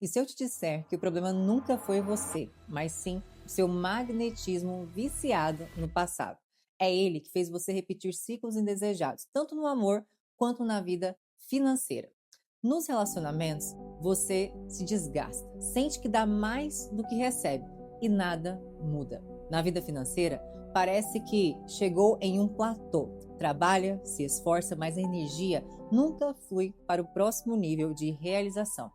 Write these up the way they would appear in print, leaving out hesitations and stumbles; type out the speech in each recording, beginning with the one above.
E se eu te disser que o problema nunca foi você, mas sim o seu magnetismo viciado no passado? É ele que fez você repetir ciclos indesejados, tanto no amor quanto na vida financeira. Nos relacionamentos, você se desgasta, sente que dá mais do que recebe e nada muda. Na vida financeira, parece que chegou em um platô. Trabalha, se esforça, mas a energia nunca flui para o próximo nível de realização.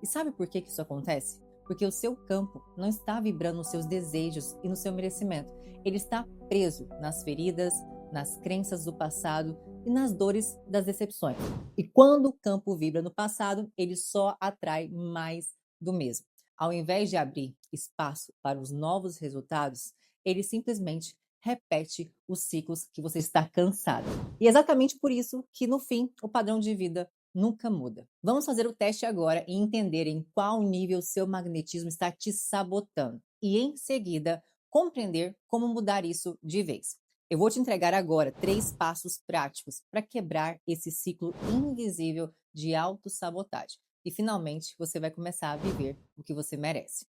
E sabe por que isso acontece? Porque o seu campo não está vibrando nos seus desejos e no seu merecimento. Ele está preso nas feridas, nas crenças do passado e nas dores das decepções. E quando o campo vibra no passado, ele só atrai mais do mesmo. Ao invés de abrir espaço para os novos resultados, ele simplesmente repete os ciclos que você está cansado. E é exatamente por isso que, no fim, o padrão de vida nunca muda. Vamos fazer o teste agora e entender em qual nível seu magnetismo está te sabotando. E em seguida, compreender como mudar isso de vez. Eu vou te entregar agora 3 passos práticos para quebrar esse ciclo invisível de autossabotagem. E finalmente você vai começar a viver o que você merece.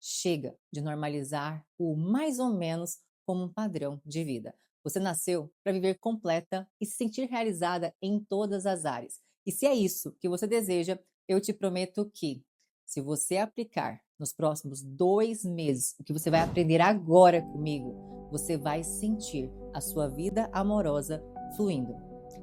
Chega de normalizar o mais ou menos como um padrão de vida. Você nasceu para viver completa e se sentir realizada em todas as áreas. E se é isso que você deseja, eu te prometo que, se você aplicar nos próximos 2 meses o que você vai aprender agora comigo, você vai sentir a sua vida amorosa fluindo.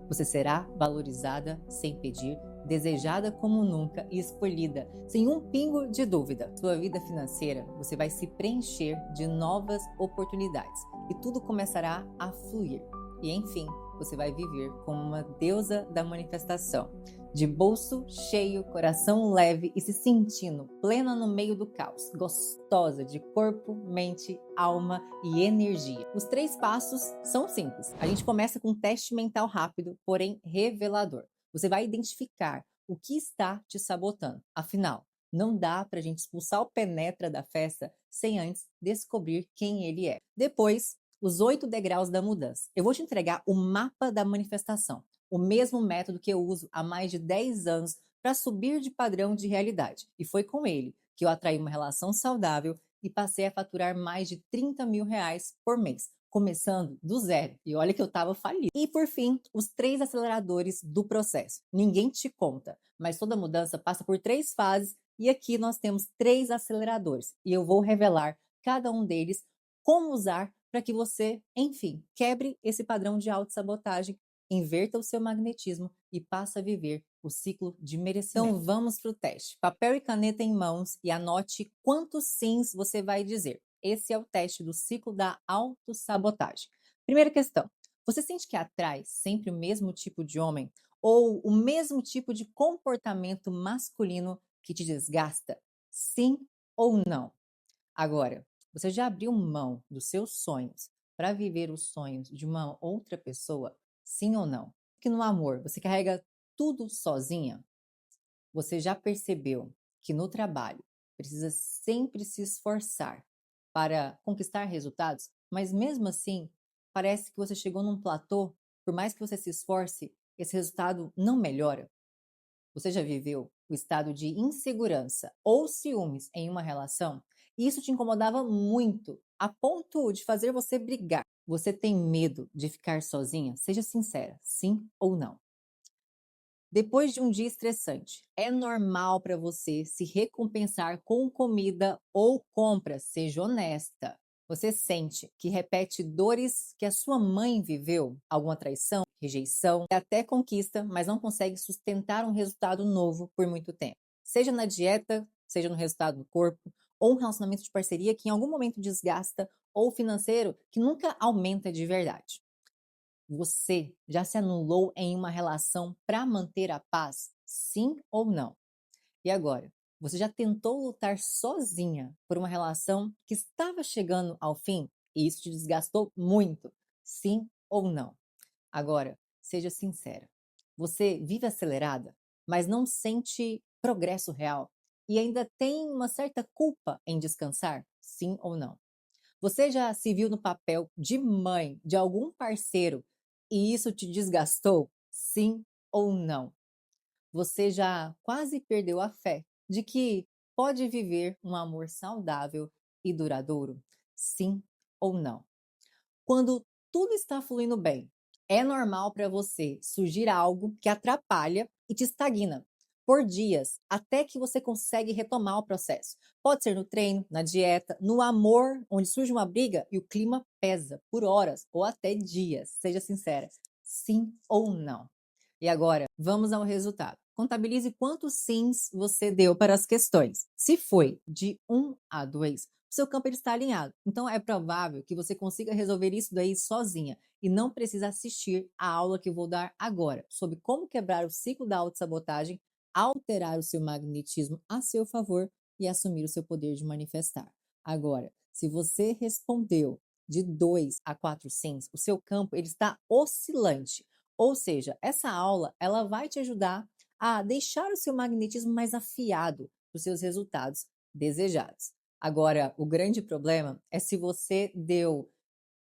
Você será valorizada sem pedir, desejada como nunca e escolhida sem um pingo de dúvida. Sua vida financeira, você vai se preencher de novas oportunidades e tudo começará a fluir. E enfim, você vai viver como uma deusa da manifestação, de bolso cheio, coração leve e se sentindo plena no meio do caos, gostosa de corpo, mente, alma e energia. Os 3 passos são simples. A gente começa com um teste mental rápido, porém revelador. Você vai identificar o que está te sabotando. Afinal, não dá para a gente expulsar o penetra da festa sem antes descobrir quem ele é. Depois, os 8 degraus da mudança. Eu vou te entregar o mapa da manifestação, o mesmo método que eu uso há mais de 10 anos para subir de padrão de realidade. E foi com ele que eu atraí uma relação saudável e passei a faturar mais de 30 mil reais por mês, começando do zero. E olha que eu estava falido. E por fim, os 3 aceleradores do processo. Ninguém te conta, mas toda mudança passa por 3 fases e aqui nós temos 3 aceleradores. E eu vou revelar cada um deles, como usar para que você, enfim, quebre esse padrão de autossabotagem, inverta o seu magnetismo e passe a viver o ciclo de merecimento. Então vamos para o teste. Papel e caneta em mãos e anote quantos sims você vai dizer. Esse é o teste do ciclo da autossabotagem. Primeira questão. Você sente que atrai sempre o mesmo tipo de homem ou o mesmo tipo de comportamento masculino que te desgasta? Sim ou não? Agora, você já abriu mão dos seus sonhos para viver os sonhos de uma outra pessoa? Sim ou não? Que no amor você carrega tudo sozinha? Você já percebeu que no trabalho precisa sempre se esforçar para conquistar resultados, mas mesmo assim parece que você chegou num platô, por mais que você se esforce, esse resultado não melhora? Você já viveu o estado de insegurança ou ciúmes em uma relação? E isso te incomodava muito, a ponto de fazer você brigar. Você tem medo de ficar sozinha? Seja sincera, sim ou não. Depois de um dia estressante, é normal para você se recompensar com comida ou compras, seja honesta. Você sente que repete dores que a sua mãe viveu? Alguma traição, rejeição, e até conquista, mas não consegue sustentar um resultado novo por muito tempo. Seja na dieta, seja no resultado do corpo, ou um relacionamento de parceria que em algum momento desgasta, ou financeiro que nunca aumenta de verdade. Você já se anulou em uma relação para manter a paz? Sim ou não? E agora, você já tentou lutar sozinha por uma relação que estava chegando ao fim e isso te desgastou muito? Sim ou não? Agora, seja sincera. Você vive acelerada, mas não sente progresso real e ainda tem uma certa culpa em descansar? Sim ou não? Você já se viu no papel de mãe de algum parceiro e isso te desgastou? Sim ou não? Você já quase perdeu a fé de que pode viver um amor saudável e duradouro? Sim ou não? Quando tudo está fluindo bem, é normal para você surgir algo que atrapalha e te estagna por dias, até que você consegue retomar o processo. Pode ser no treino, na dieta, no amor, onde surge uma briga e o clima pesa por horas ou até dias. Seja sincera, sim ou não. E agora, vamos ao resultado. Contabilize quantos sims você deu para as questões. Se foi de 1 a 2, o seu campo ele está alinhado. Então, é provável que você consiga resolver isso daí sozinha e não precisa assistir a aula que eu vou dar agora sobre como quebrar o ciclo da autossabotagem, alterar o seu magnetismo a seu favor e assumir o seu poder de manifestar. Agora, se você respondeu de 2 a 4 sims, o seu campo ele está oscilante. Ou seja, essa aula ela vai te ajudar a deixar o seu magnetismo mais afiado para os seus resultados desejados. Agora, o grande problema é se você deu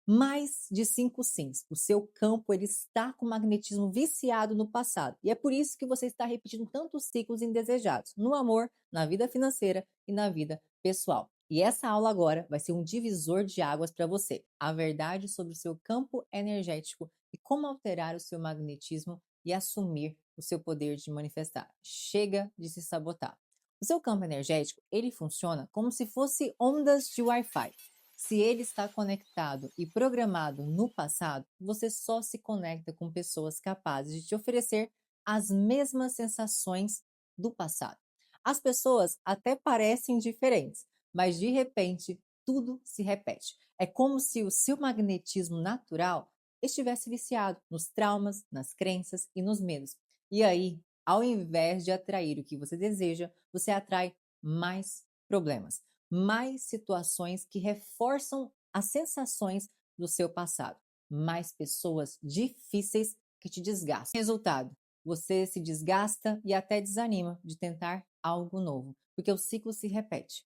mais de 5 sims. O seu campo ele está com magnetismo viciado no passado. E é por isso que você está repetindo tantos ciclos indesejados no amor, na vida financeira e na vida pessoal. E essa aula agora vai ser um divisor de águas para você. A verdade sobre o seu campo energético e como alterar o seu magnetismo e assumir o seu poder de manifestar. Chega de se sabotar. O seu campo energético, ele funciona como se fosse ondas de Wi-Fi. Se ele está conectado e programado no passado, você só se conecta com pessoas capazes de te oferecer as mesmas sensações do passado. As pessoas até parecem diferentes, mas de repente tudo se repete. É como se o seu magnetismo natural estivesse viciado nos traumas, nas crenças e nos medos. E aí, ao invés de atrair o que você deseja, você atrai mais problemas, mais situações que reforçam as sensações do seu passado, mais pessoas difíceis que te desgastam. Resultado: você se desgasta e até desanima de tentar algo novo, porque o ciclo se repete.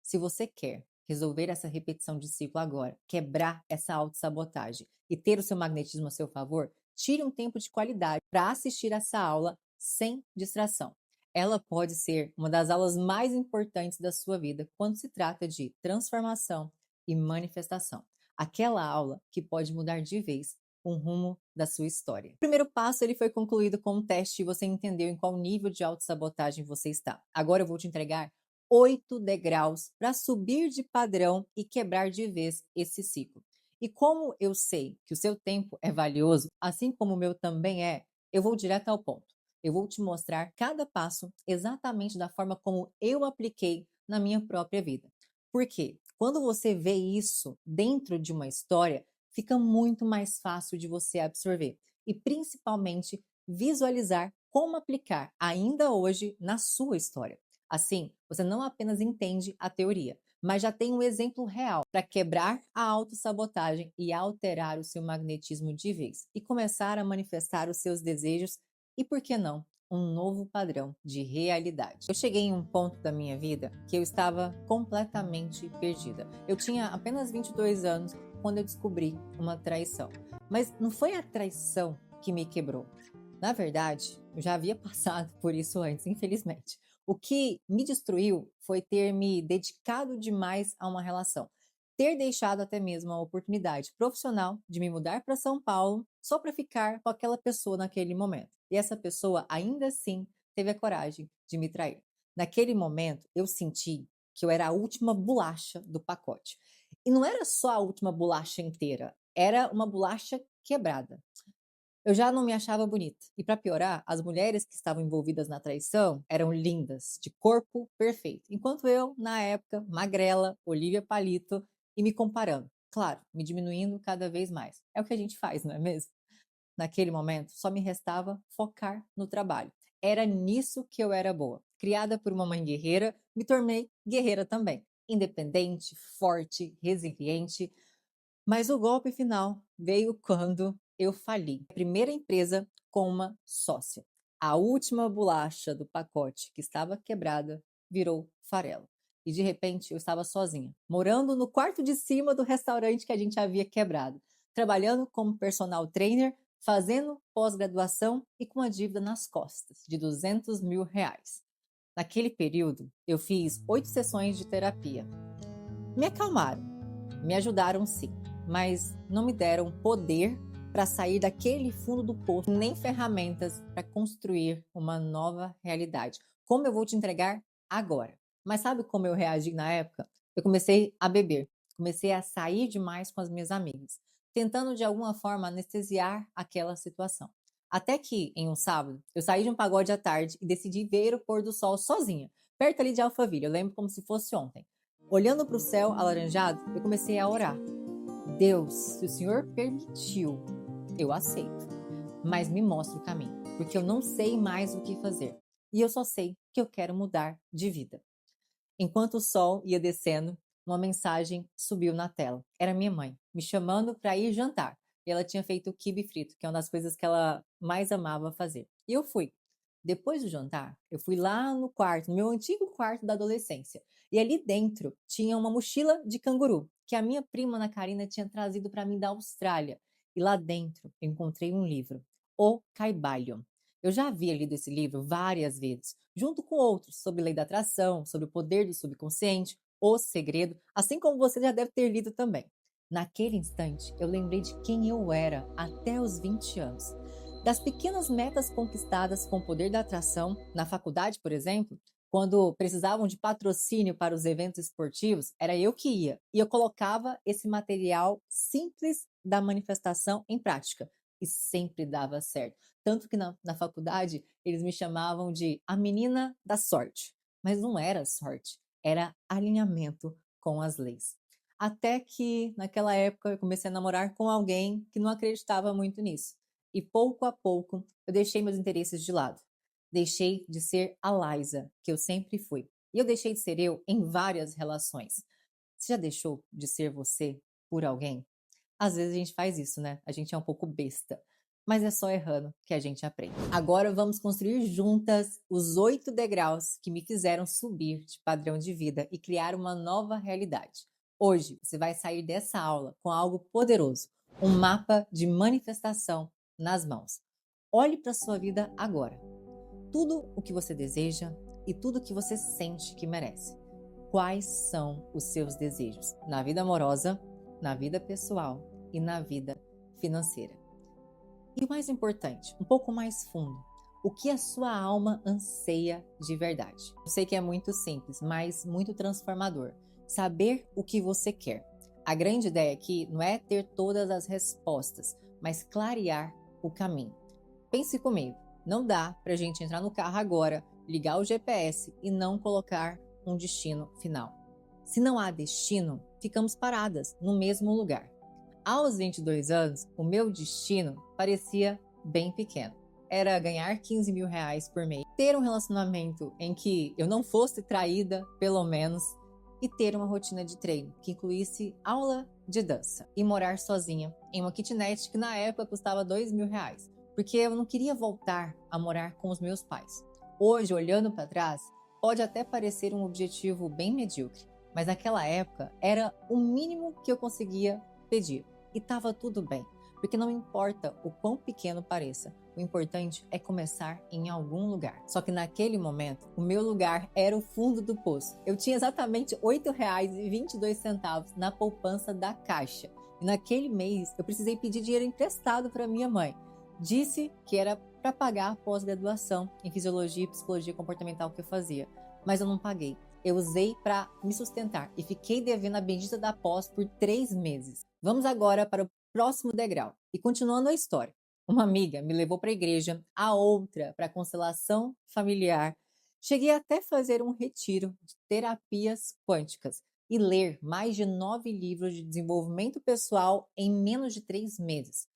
Se você quer resolver essa repetição de ciclo agora, quebrar essa autossabotagem e ter o seu magnetismo a seu favor, tire um tempo de qualidade para assistir essa aula sem distração. Ela pode ser uma das aulas mais importantes da sua vida quando se trata de transformação e manifestação. Aquela aula que pode mudar de vez o rumo da sua história. O primeiro passo ele foi concluído com um teste e você entendeu em qual nível de autossabotagem você está. Agora eu vou te entregar 8 degraus para subir de padrão e quebrar de vez esse ciclo. E como eu sei que o seu tempo é valioso, assim como o meu também é, eu vou direto ao ponto. Eu vou te mostrar cada passo exatamente da forma como eu apliquei na minha própria vida. Por quê? Quando você vê isso dentro de uma história, fica muito mais fácil de você absorver e principalmente visualizar como aplicar ainda hoje na sua história. Assim, você não apenas entende a teoria, mas já tem um exemplo real para quebrar a autossabotagem e alterar o seu magnetismo de vez e começar a manifestar os seus desejos e, por que não, um novo padrão de realidade. Eu cheguei em um ponto da minha vida que eu estava completamente perdida. Eu tinha apenas 22 anos quando eu descobri uma traição. Mas não foi a traição que me quebrou. Na verdade, eu já havia passado por isso antes, infelizmente. O que me destruiu foi ter me dedicado demais a uma relação, ter deixado até mesmo a oportunidade profissional de me mudar para São Paulo só para ficar com aquela pessoa naquele momento. E essa pessoa ainda assim teve a coragem de me trair. Naquele momento, eu senti que eu era a última bolacha do pacote. E não era só a última bolacha inteira, era uma bolacha quebrada. Eu já não me achava bonita. E para piorar, as mulheres que estavam envolvidas na traição eram lindas, de corpo perfeito. Enquanto eu, na época, magrela, Olivia Palito, e me comparando. Claro, me diminuindo cada vez mais. É o que a gente faz, não é mesmo? Naquele momento, só me restava focar no trabalho. Era nisso que eu era boa. Criada por uma mãe guerreira, me tornei guerreira também. Independente, forte, resiliente, mas o golpe final veio quando eu fali. A primeira empresa com uma sócia. A última bolacha do pacote que estava quebrada virou farelo. E de repente eu estava sozinha, morando no quarto de cima do restaurante que a gente havia quebrado, trabalhando como personal trainer, fazendo pós-graduação e com uma dívida nas costas de R$ 200 mil. Naquele período, eu fiz 8 sessões de terapia. Me acalmaram, me ajudaram sim, mas não me deram poder para sair daquele fundo do poço, nem ferramentas para construir uma nova realidade. Como eu vou te entregar agora? Mas sabe como eu reagi na época? Eu comecei a beber, comecei a sair demais com as minhas amigas, tentando de alguma forma anestesiar aquela situação. Até que, em um sábado, eu saí de um pagode à tarde e decidi ver o pôr do sol sozinha, perto ali de Alphaville. Eu lembro como se fosse ontem. Olhando para o céu alaranjado, eu comecei a orar. Deus, se o Senhor permitiu, eu aceito, mas me mostra o caminho, porque eu não sei mais o que fazer. E eu só sei que eu quero mudar de vida. Enquanto o sol ia descendo, uma mensagem subiu na tela. Era minha mãe, me chamando para ir jantar. E ela tinha feito quibe frito, que é uma das coisas que ela mais amava fazer. E eu fui. Depois do jantar, eu fui lá no quarto, no meu antigo quarto da adolescência. E ali dentro tinha uma mochila de canguru, que a minha prima Ana Karina tinha trazido para mim da Austrália. E lá dentro eu encontrei um livro, O Caibalion. Eu já havia lido esse livro várias vezes, junto com outros sobre lei da atração, sobre o poder do subconsciente, o segredo, assim como você já deve ter lido também. Naquele instante, eu lembrei de quem eu era até os 20 anos. Das pequenas metas conquistadas com o poder da atração, na faculdade, por exemplo, quando precisavam de patrocínio para os eventos esportivos, era eu que ia. E eu colocava esse material simples da manifestação em prática. E sempre dava certo. Tanto que na faculdade eles me chamavam de a menina da sorte. Mas não era sorte, era alinhamento com as leis. Até que naquela época eu comecei a namorar com alguém que não acreditava muito nisso. E pouco a pouco eu deixei meus interesses de lado. Deixei de ser a Liza, que eu sempre fui. E eu deixei de ser eu em várias relações. Você já deixou de ser você por alguém? Às vezes a gente faz isso, né? A gente é um pouco besta. Mas é só errando que a gente aprende. Agora vamos construir juntas os 8 degraus que me fizeram subir de padrão de vida e criar uma nova realidade. Hoje você vai sair dessa aula com algo poderoso, um mapa de manifestação nas mãos. Olhe para a sua vida agora. Tudo o que você deseja e tudo o que você sente que merece. Quais são os seus desejos na vida amorosa, na vida pessoal e na vida financeira? E o mais importante, um pouco mais fundo, o que a sua alma anseia de verdade? Eu sei que é muito simples, mas muito transformador. Saber o que você quer. A grande ideia aqui não é ter todas as respostas, mas clarear o caminho. Pense comigo, não dá para a gente entrar no carro agora, ligar o GPS e não colocar um destino final. Se não há destino, ficamos paradas no mesmo lugar. Aos 22 anos, o meu destino parecia bem pequeno. Era ganhar 15 mil reais por mês, ter um relacionamento em que eu não fosse traída, pelo menos, e ter uma rotina de treino que incluísse aula de dança e morar sozinha em uma kitnet que na época custava 2 mil reais, porque eu não queria voltar a morar com os meus pais. Hoje, olhando para trás, pode até parecer um objetivo bem medíocre, mas naquela época era o mínimo que eu conseguia pedir. E estava tudo bem, porque não importa o quão pequeno pareça, o importante é começar em algum lugar. Só que naquele momento, o meu lugar era o fundo do poço. Eu tinha exatamente R$ 8,22 na poupança da Caixa. E naquele mês, eu precisei pedir dinheiro emprestado para minha mãe. Disse que era para pagar a pós-graduação em Fisiologia e Psicologia Comportamental que eu fazia, mas eu não paguei. Eu usei para me sustentar e fiquei devendo a bendita da pós por 3 meses. Vamos agora para o próximo degrau. E continuando a história. Uma amiga me levou para a igreja, a outra para a constelação familiar. Cheguei até fazer um retiro de terapias quânticas e ler mais de 9 livros de desenvolvimento pessoal em menos de 3 meses.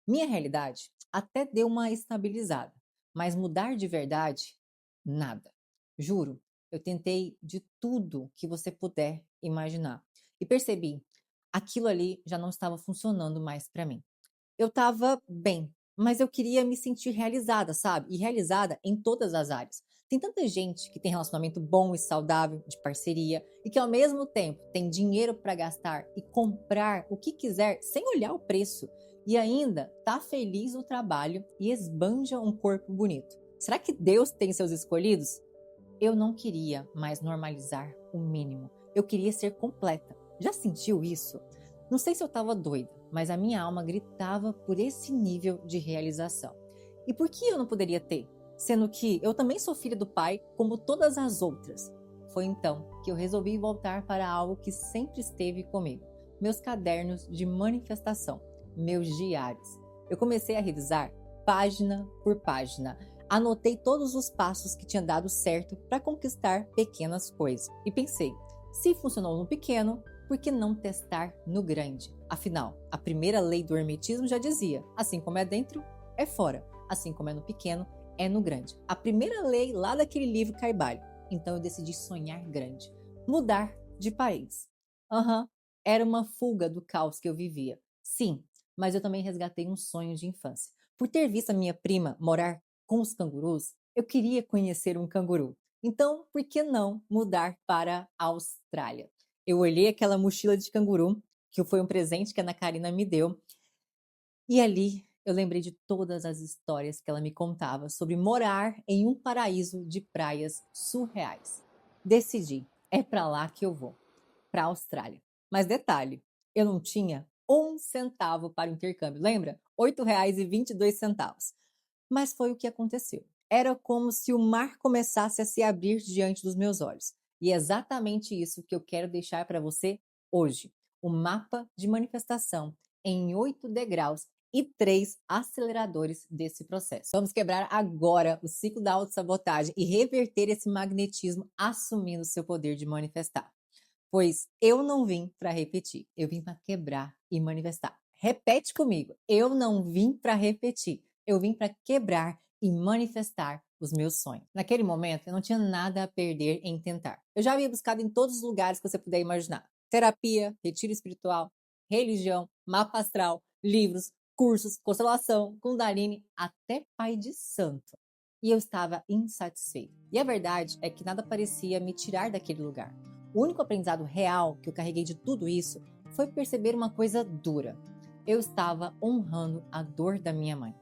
Minha realidade até deu uma estabilizada, mas mudar de verdade, nada. Juro, eu tentei de tudo que você puder imaginar e percebi, aquilo ali já não estava funcionando mais para mim. Eu estava bem, mas eu queria me sentir realizada, sabe? E realizada em todas as áreas. Tem tanta gente que tem relacionamento bom e saudável, de parceria, e que ao mesmo tempo tem dinheiro para gastar e comprar o que quiser sem olhar o preço, e ainda tá feliz no trabalho e esbanja um corpo bonito. Será que Deus tem seus escolhidos? Eu não queria mais normalizar o mínimo. Eu queria ser completa. Já sentiu isso? Não sei se eu estava doida, mas a minha alma gritava por esse nível de realização. E por que eu não poderia ter? Sendo que eu também sou filha do Pai, como todas as outras. Foi então que eu resolvi voltar para algo que sempre esteve comigo: meus cadernos de manifestação, meus diários. Eu comecei a revisar página por página. Anotei todos os passos que tinha dado certo para conquistar pequenas coisas. E pensei, se funcionou no pequeno, por que não testar no grande? Afinal, a primeira lei do hermetismo já dizia: assim como é dentro, é fora. Assim como é no pequeno, é no grande. A primeira lei lá daquele livro Carvalho. Então eu decidi sonhar grande. Mudar de país. Aham, era uma fuga do caos que eu vivia. Sim, mas eu também resgatei um sonho de infância. Por ter visto a minha prima morar com os cangurus, eu queria conhecer um canguru. Então, por que não mudar para a Austrália? Eu olhei aquela mochila de canguru, que foi um presente que a Ana Karina me deu, e ali eu lembrei de todas as histórias que ela me contava sobre morar em um paraíso de praias surreais. Decidi, é para lá que eu vou, para a Austrália. Mas detalhe, eu não tinha um centavo para o intercâmbio, lembra? R$ 8,22. Mas foi o que aconteceu. Era como se o mar começasse a se abrir diante dos meus olhos. E é exatamente isso que eu quero deixar para você hoje. O mapa de manifestação em 8 degraus e 3 aceleradores desse processo. Vamos quebrar agora o ciclo da autossabotagem e reverter esse magnetismo assumindo seu poder de manifestar. Pois eu não vim para repetir, eu vim para quebrar e manifestar. Repete comigo, eu não vim para repetir, eu vim para quebrar e manifestar os meus sonhos. Naquele momento, eu não tinha nada a perder em tentar. Eu já havia buscado em todos os lugares que você puder imaginar: terapia, retiro espiritual, religião, mapa astral, livros, cursos, constelação, Kundalini, até pai de santo. E eu estava insatisfeita. E a verdade é que nada parecia me tirar daquele lugar. O único aprendizado real que eu carreguei de tudo isso foi perceber uma coisa dura. Eu estava honrando a dor da minha mãe,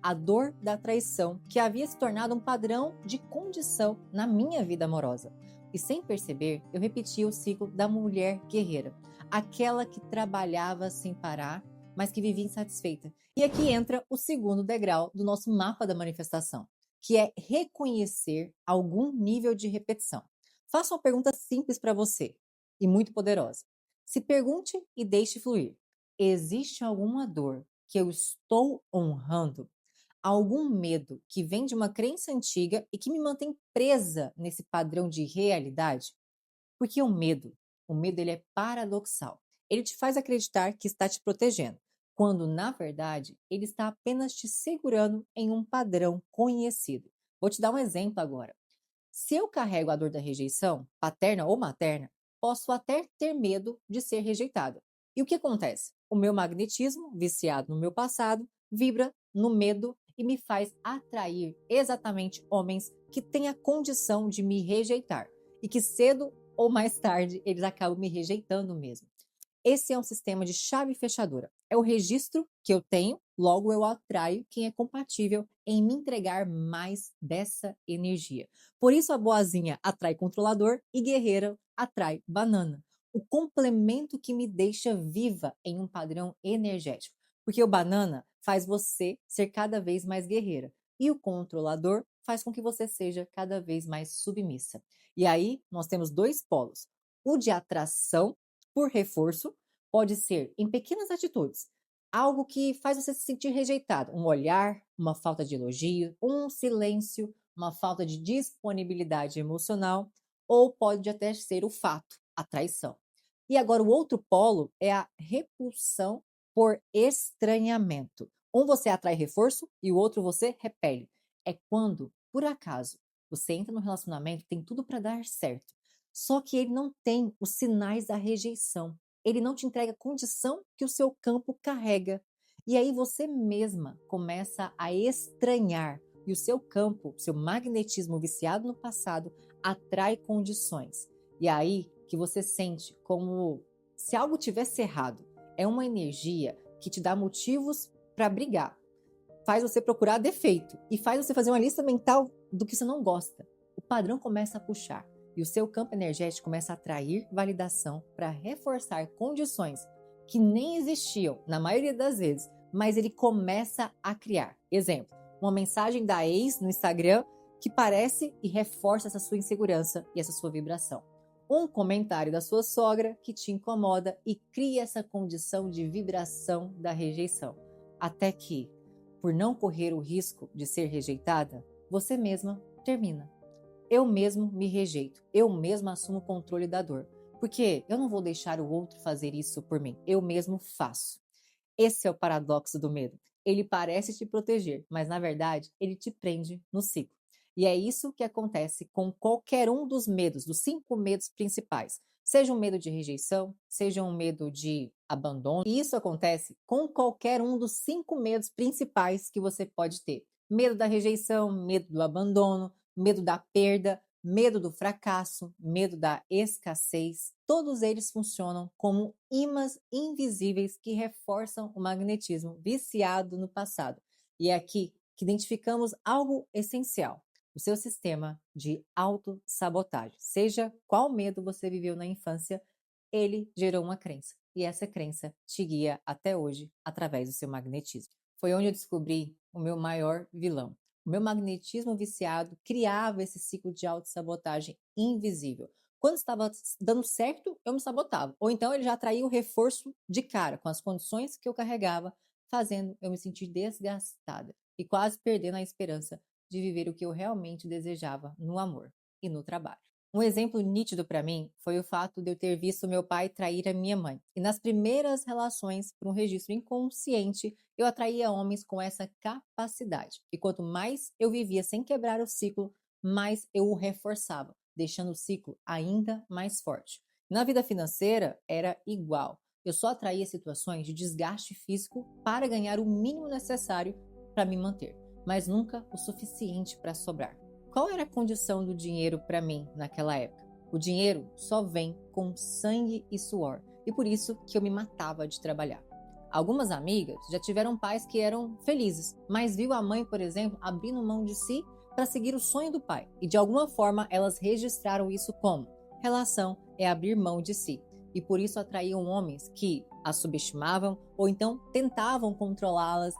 a dor da traição que havia se tornado um padrão de condição na minha vida amorosa. E sem perceber, eu repetia o ciclo da mulher guerreira, aquela que trabalhava sem parar, mas que vivia insatisfeita. E aqui entra o segundo degrau do nosso mapa da manifestação, que é reconhecer algum nível de repetição. Faço uma pergunta simples para você e muito poderosa. Se pergunte e deixe fluir. Existe alguma dor que eu estou honrando? Algum medo que vem de uma crença antiga e que me mantém presa nesse padrão de realidade? Porque o medo ele é paradoxal. Ele te faz acreditar que está te protegendo, quando na verdade ele está apenas te segurando em um padrão conhecido. Vou te dar um exemplo agora. Se eu carrego a dor da rejeição, paterna ou materna, posso até ter medo de ser rejeitada. E o que acontece? O meu magnetismo, viciado no meu passado, vibra no medo e me faz atrair exatamente homens que têm a condição de me rejeitar e que cedo ou mais tarde eles acabam me rejeitando mesmo. Esse é um sistema de chave fechadura. É o registro que eu tenho, logo eu atraio quem é compatível em me entregar mais dessa energia. Por isso a boazinha atrai controlador e guerreira atrai banana. O complemento que me deixa viva em um padrão energético. Porque o banana faz você ser cada vez mais guerreira e o controlador faz com que você seja cada vez mais submissa. E aí nós temos dois polos: o de atração por reforço, pode ser em pequenas atitudes, algo que faz você se sentir rejeitado, um olhar, uma falta de elogio, um silêncio, uma falta de disponibilidade emocional, ou pode até ser o fato, a traição. E agora o outro polo é a repulsão por estranhamento. Um você atrai reforço e o outro você repele. É quando, por acaso, você entra no relacionamento, tem tudo para dar certo, só que ele não tem os sinais da rejeição. Ele não te entrega a condição que o seu campo carrega. E aí você mesma começa a estranhar. E o seu campo, seu magnetismo viciado no passado, atrai condições. E aí que você sente como se algo tivesse errado. É uma energia que te dá motivos para brigar. Faz você procurar defeito e faz você fazer uma lista mental do que você não gosta. padrão começa a puxar e o seu campo energético começa a atrair validação para reforçar condições que nem existiam na maioria das vezes, mas ele começa a criar. Exemplo, uma mensagem da ex no Instagram que parece e reforça essa sua insegurança e essa sua vibração. Um comentário da sua sogra que te incomoda e cria essa condição de vibração da rejeição. Até que, por não correr o risco de ser rejeitada, você mesma termina. Eu mesmo me rejeito, eu mesmo assumo o controle da dor, porque eu não vou deixar o outro fazer isso por mim, eu mesmo faço. Esse é o paradoxo do medo. Ele parece te proteger, mas na verdade ele te prende no ciclo. E é isso que acontece com qualquer um dos medos, dos 5 medos principais. Seja um medo de rejeição, seja um medo de abandono. E isso acontece com qualquer um dos 5 medos principais que você pode ter. Medo da rejeição, medo do abandono, medo da perda, medo do fracasso, medo da escassez. Todos eles funcionam como ímãs invisíveis que reforçam o magnetismo viciado no passado. E é aqui que identificamos algo essencial: o seu sistema de autossabotagem. Seja qual medo você viveu na infância, ele gerou uma crença. E essa crença te guia até hoje através do seu magnetismo. Foi onde eu descobri o meu maior vilão. O meu magnetismo viciado criava esse ciclo de autossabotagem invisível. Quando estava dando certo, eu me sabotava. Ou então ele já atraía o reforço de cara, com as condições que eu carregava, fazendo eu me sentir desgastada e quase perdendo a esperança de viver o que eu realmente desejava no amor e no trabalho. Um exemplo nítido para mim foi o fato de eu ter visto meu pai trair a minha mãe. E nas primeiras relações, por um registro inconsciente, eu atraía homens com essa capacidade. E quanto mais eu vivia sem quebrar o ciclo, mais eu o reforçava, deixando o ciclo ainda mais forte. Na vida financeira, era igual. Eu só atraía situações de desgaste físico para ganhar o mínimo necessário para me manter, mas nunca o suficiente para sobrar. Qual era a condição do dinheiro para mim naquela época? O dinheiro só vem com sangue e suor, e por isso que eu me matava de trabalhar. Algumas amigas já tiveram pais que eram felizes, mas viu a mãe, por exemplo, abrindo mão de si para seguir o sonho do pai. E de alguma forma elas registraram isso como: relação é abrir mão de si. E por isso atraíam homens que as subestimavam ou então tentavam controlá-las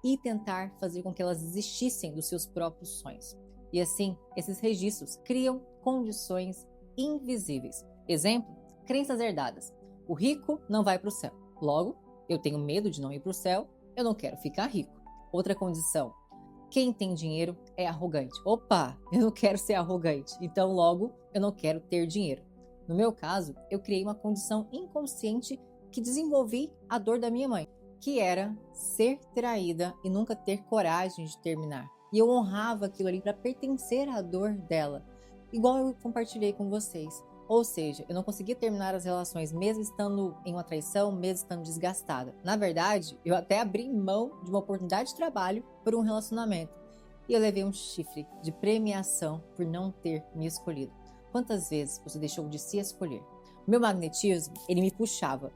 e tentar fazer com que elas desistissem dos seus próprios sonhos. E assim, esses registros criam condições invisíveis. Exemplo, crenças herdadas. O rico não vai para o céu. Logo, eu tenho medo de não ir para o céu, eu não quero ficar rico. Outra condição, quem tem dinheiro é arrogante. Opa, eu não quero ser arrogante, então logo eu não quero ter dinheiro. No meu caso, eu criei uma condição inconsciente que desenvolvi a dor da minha mãe, que era ser traída e nunca ter coragem de terminar. E eu honrava aquilo ali para pertencer à dor dela, igual eu compartilhei com vocês. Ou seja, eu não conseguia terminar as relações mesmo estando em uma traição, mesmo estando desgastada. Na verdade, eu até abri mão de uma oportunidade de trabalho por um relacionamento. E eu levei um chifre de premiação por não ter me escolhido. Quantas vezes você deixou de se escolher? O meu magnetismo, ele me puxava.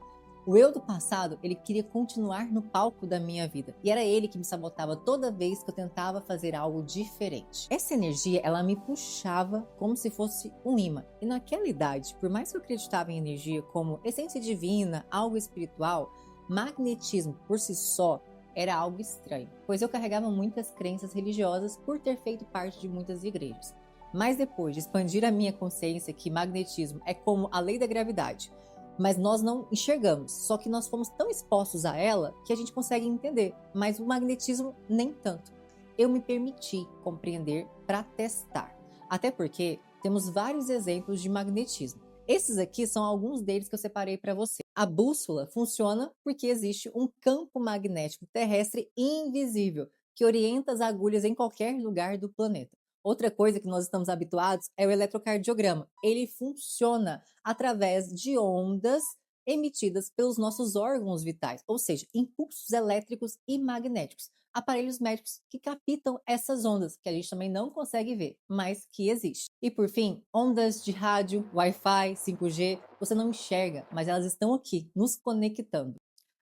O eu do passado, ele queria continuar no palco da minha vida. E era ele que me sabotava toda vez que eu tentava fazer algo diferente. Essa energia, ela me puxava como se fosse um imã. E naquela idade, por mais que eu acreditava em energia como essência divina, algo espiritual, magnetismo por si só era algo estranho, pois eu carregava muitas crenças religiosas por ter feito parte de muitas igrejas. Mas depois de expandir a minha consciência que magnetismo é como a lei da gravidade, mas nós não enxergamos, só que nós fomos tão expostos a ela que a gente consegue entender, mas o magnetismo nem tanto. Eu me permiti compreender para testar, até porque temos vários exemplos de magnetismo. Esses aqui são alguns deles que eu separei para você. A bússola funciona porque existe um campo magnético terrestre invisível que orienta as agulhas em qualquer lugar do planeta. Outra coisa que nós estamos habituados é o eletrocardiograma. Ele funciona através de ondas emitidas pelos nossos órgãos vitais, ou seja, impulsos elétricos e magnéticos, aparelhos médicos que captam essas ondas, que a gente também não consegue ver, mas que existe. E por fim, ondas de rádio, Wi-Fi, 5G, você não enxerga, mas elas estão aqui, nos conectando.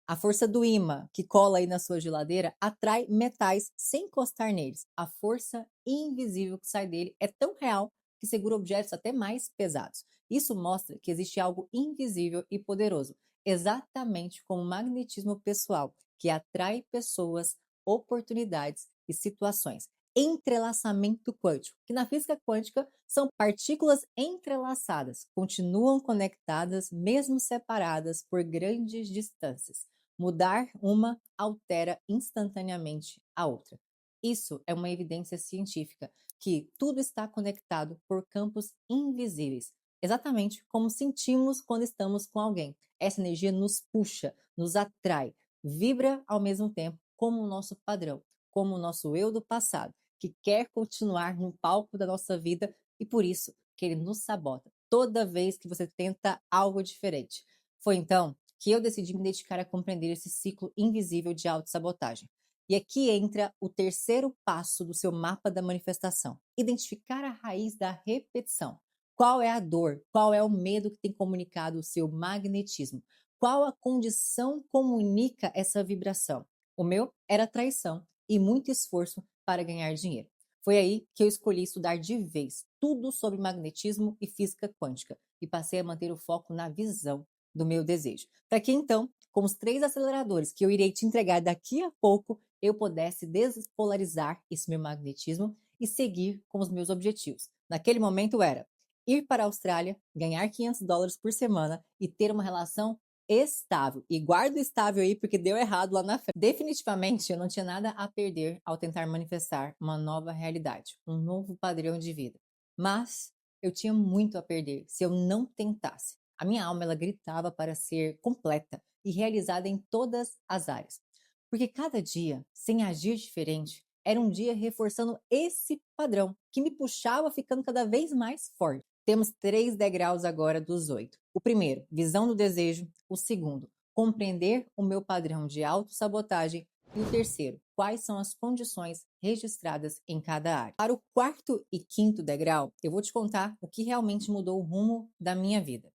A força do ímã que cola aí na sua geladeira atrai metais sem encostar neles. A força invisível que sai dele é tão real que segura objetos até mais pesados. Isso mostra que existe algo invisível e poderoso, exatamente como o magnetismo pessoal, que atrai pessoas, oportunidades e situações. Entrelaçamento quântico, que na física quântica são partículas entrelaçadas, continuam conectadas mesmo separadas por grandes distâncias. Mudar uma altera instantaneamente a outra. Isso é uma evidência científica que tudo está conectado por campos invisíveis, exatamente como sentimos quando estamos com alguém. Essa energia nos puxa, nos atrai, vibra ao mesmo tempo como o nosso padrão, como o nosso eu do passado, que quer continuar no palco da nossa vida e por isso que ele nos sabota toda vez que você tenta algo diferente. Foi então que eu decidi me dedicar a compreender esse ciclo invisível de autossabotagem. E aqui entra o terceiro passo do seu mapa da manifestação: identificar a raiz da repetição. Qual é a dor? Qual é o medo que tem comunicado o seu magnetismo? Qual a condição comunica essa vibração? O meu era traição e muito esforço para ganhar dinheiro. Foi aí que eu escolhi estudar de vez tudo sobre magnetismo e física quântica e passei a manter o foco na visão do meu desejo. Para que então, com os 3 aceleradores que eu irei te entregar daqui a pouco, eu pudesse despolarizar esse meu magnetismo e seguir com os meus objetivos. Naquele momento era ir para a Austrália, ganhar US$ 500 por semana e ter uma relação estável. E guarda o estável aí porque deu errado lá na frente. Definitivamente eu não tinha nada a perder ao tentar manifestar uma nova realidade, um novo padrão de vida. Mas eu tinha muito a perder se eu não tentasse. A minha alma ela gritava para ser completa e realizada em todas as áreas. Porque cada dia, sem agir diferente, era um dia reforçando esse padrão que me puxava ficando cada vez mais forte. Temos 3 degraus agora dos 8. O primeiro, visão do desejo. O segundo, compreender o meu padrão de autossabotagem. E o terceiro, quais são as condições registradas em cada área. Para o quarto e quinto degrau, eu vou te contar o que realmente mudou o rumo da minha vida.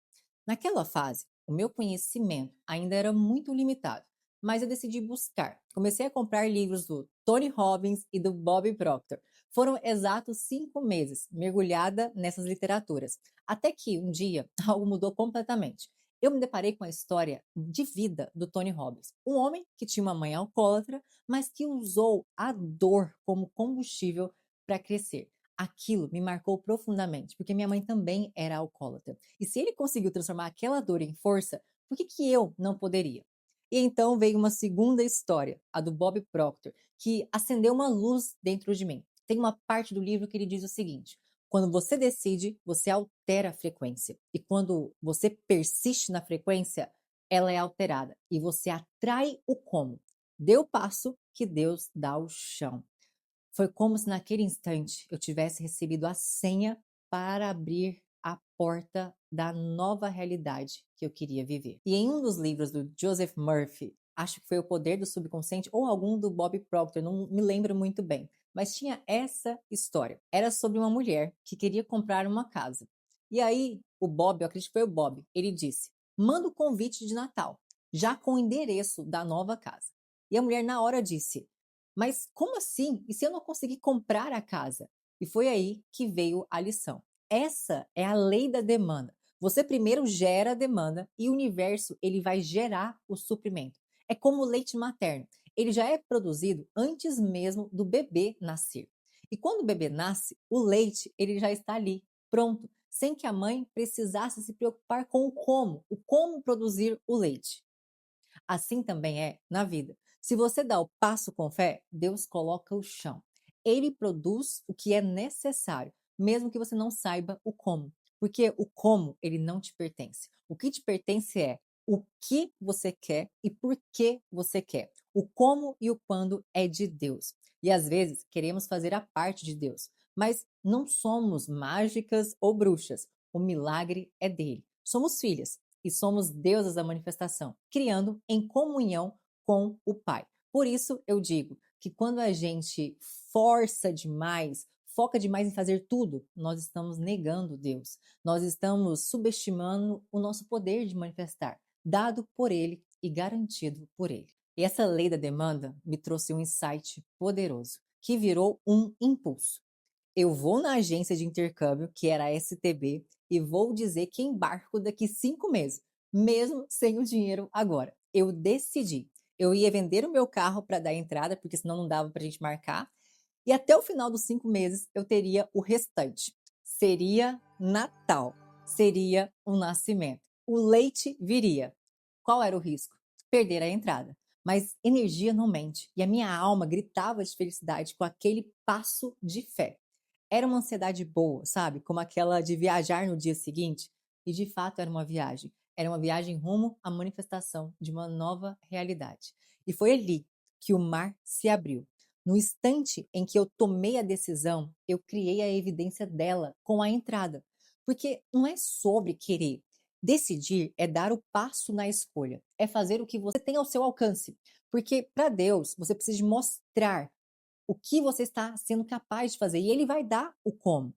Naquela fase, o meu conhecimento ainda era muito limitado, mas eu decidi buscar. Comecei a comprar livros do Tony Robbins e do Bob Proctor. Foram exatos 5 meses mergulhada nessas literaturas, até que um dia algo mudou completamente. Eu me deparei com a história de vida do Tony Robbins, um homem que tinha uma mãe alcoólatra, mas que usou a dor como combustível para crescer. Aquilo me marcou profundamente, porque minha mãe também era alcoólatra. E se ele conseguiu transformar aquela dor em força, por que que eu não poderia? E então veio uma segunda história, a do Bob Proctor, que acendeu uma luz dentro de mim. Tem uma parte do livro que ele diz o seguinte: quando você decide, você altera a frequência. E quando você persiste na frequência, ela é alterada. E você atrai o como. Dê o passo que Deus dá o chão. Foi como se naquele instante eu tivesse recebido a senha para abrir a porta da nova realidade que eu queria viver. E em um dos livros do Joseph Murphy, acho que foi O Poder do Subconsciente ou algum do Bob Proctor, não me lembro muito bem, mas tinha essa história. Era sobre uma mulher que queria comprar uma casa. E aí o Bob, eu acredito que foi o Bob, ele disse: manda o convite de Natal, já com o endereço da nova casa. E a mulher na hora disse: mas como assim? E se eu não conseguir comprar a casa? E foi aí que veio a lição. Essa é a lei da demanda. Você primeiro gera a demanda e o universo ele vai gerar o suprimento. É como o leite materno. Ele já é produzido antes mesmo do bebê nascer. E quando o bebê nasce, o leite ele já está ali, pronto, sem que a mãe precisasse se preocupar com o como produzir o leite. Assim também é na vida. Se você dá o passo com fé, Deus coloca o chão. Ele produz o que é necessário, mesmo que você não saiba o como. Porque o como, ele não te pertence. O que te pertence é o que você quer e por que você quer. O como e o quando é de Deus. E às vezes queremos fazer a parte de Deus, mas não somos mágicas ou bruxas. O milagre é dele. Somos filhas e somos deusas da manifestação, criando em comunhão com o Pai. Por isso eu digo que quando a gente força demais, foca demais em fazer tudo, nós estamos negando Deus. Nós estamos subestimando o nosso poder de manifestar, dado por Ele e garantido por Ele. E essa lei da demanda me trouxe um insight poderoso, que virou um impulso. Eu vou na agência de intercâmbio, que era a STB, e vou dizer que embarco daqui 5 meses, mesmo sem o dinheiro agora. Eu decidi. Eu ia vender o meu carro para dar entrada, porque senão não dava para a gente marcar, e até o final dos 5 meses eu teria o restante. Seria Natal, seria o nascimento. O leite viria. Qual era o risco? Perder a entrada. Mas energia não mente, e a minha alma gritava de felicidade com aquele passo de fé. Era uma ansiedade boa, sabe, como aquela de viajar no dia seguinte, e de fato era uma viagem. Era uma viagem rumo à manifestação de uma nova realidade. E foi ali que o mar se abriu. No instante em que eu tomei a decisão, eu criei a evidência dela com a entrada. Porque não é sobre querer. Decidir é dar o passo na escolha, é fazer o que você tem ao seu alcance. Porque para Deus, você precisa mostrar o que você está sendo capaz de fazer e ele vai dar o como.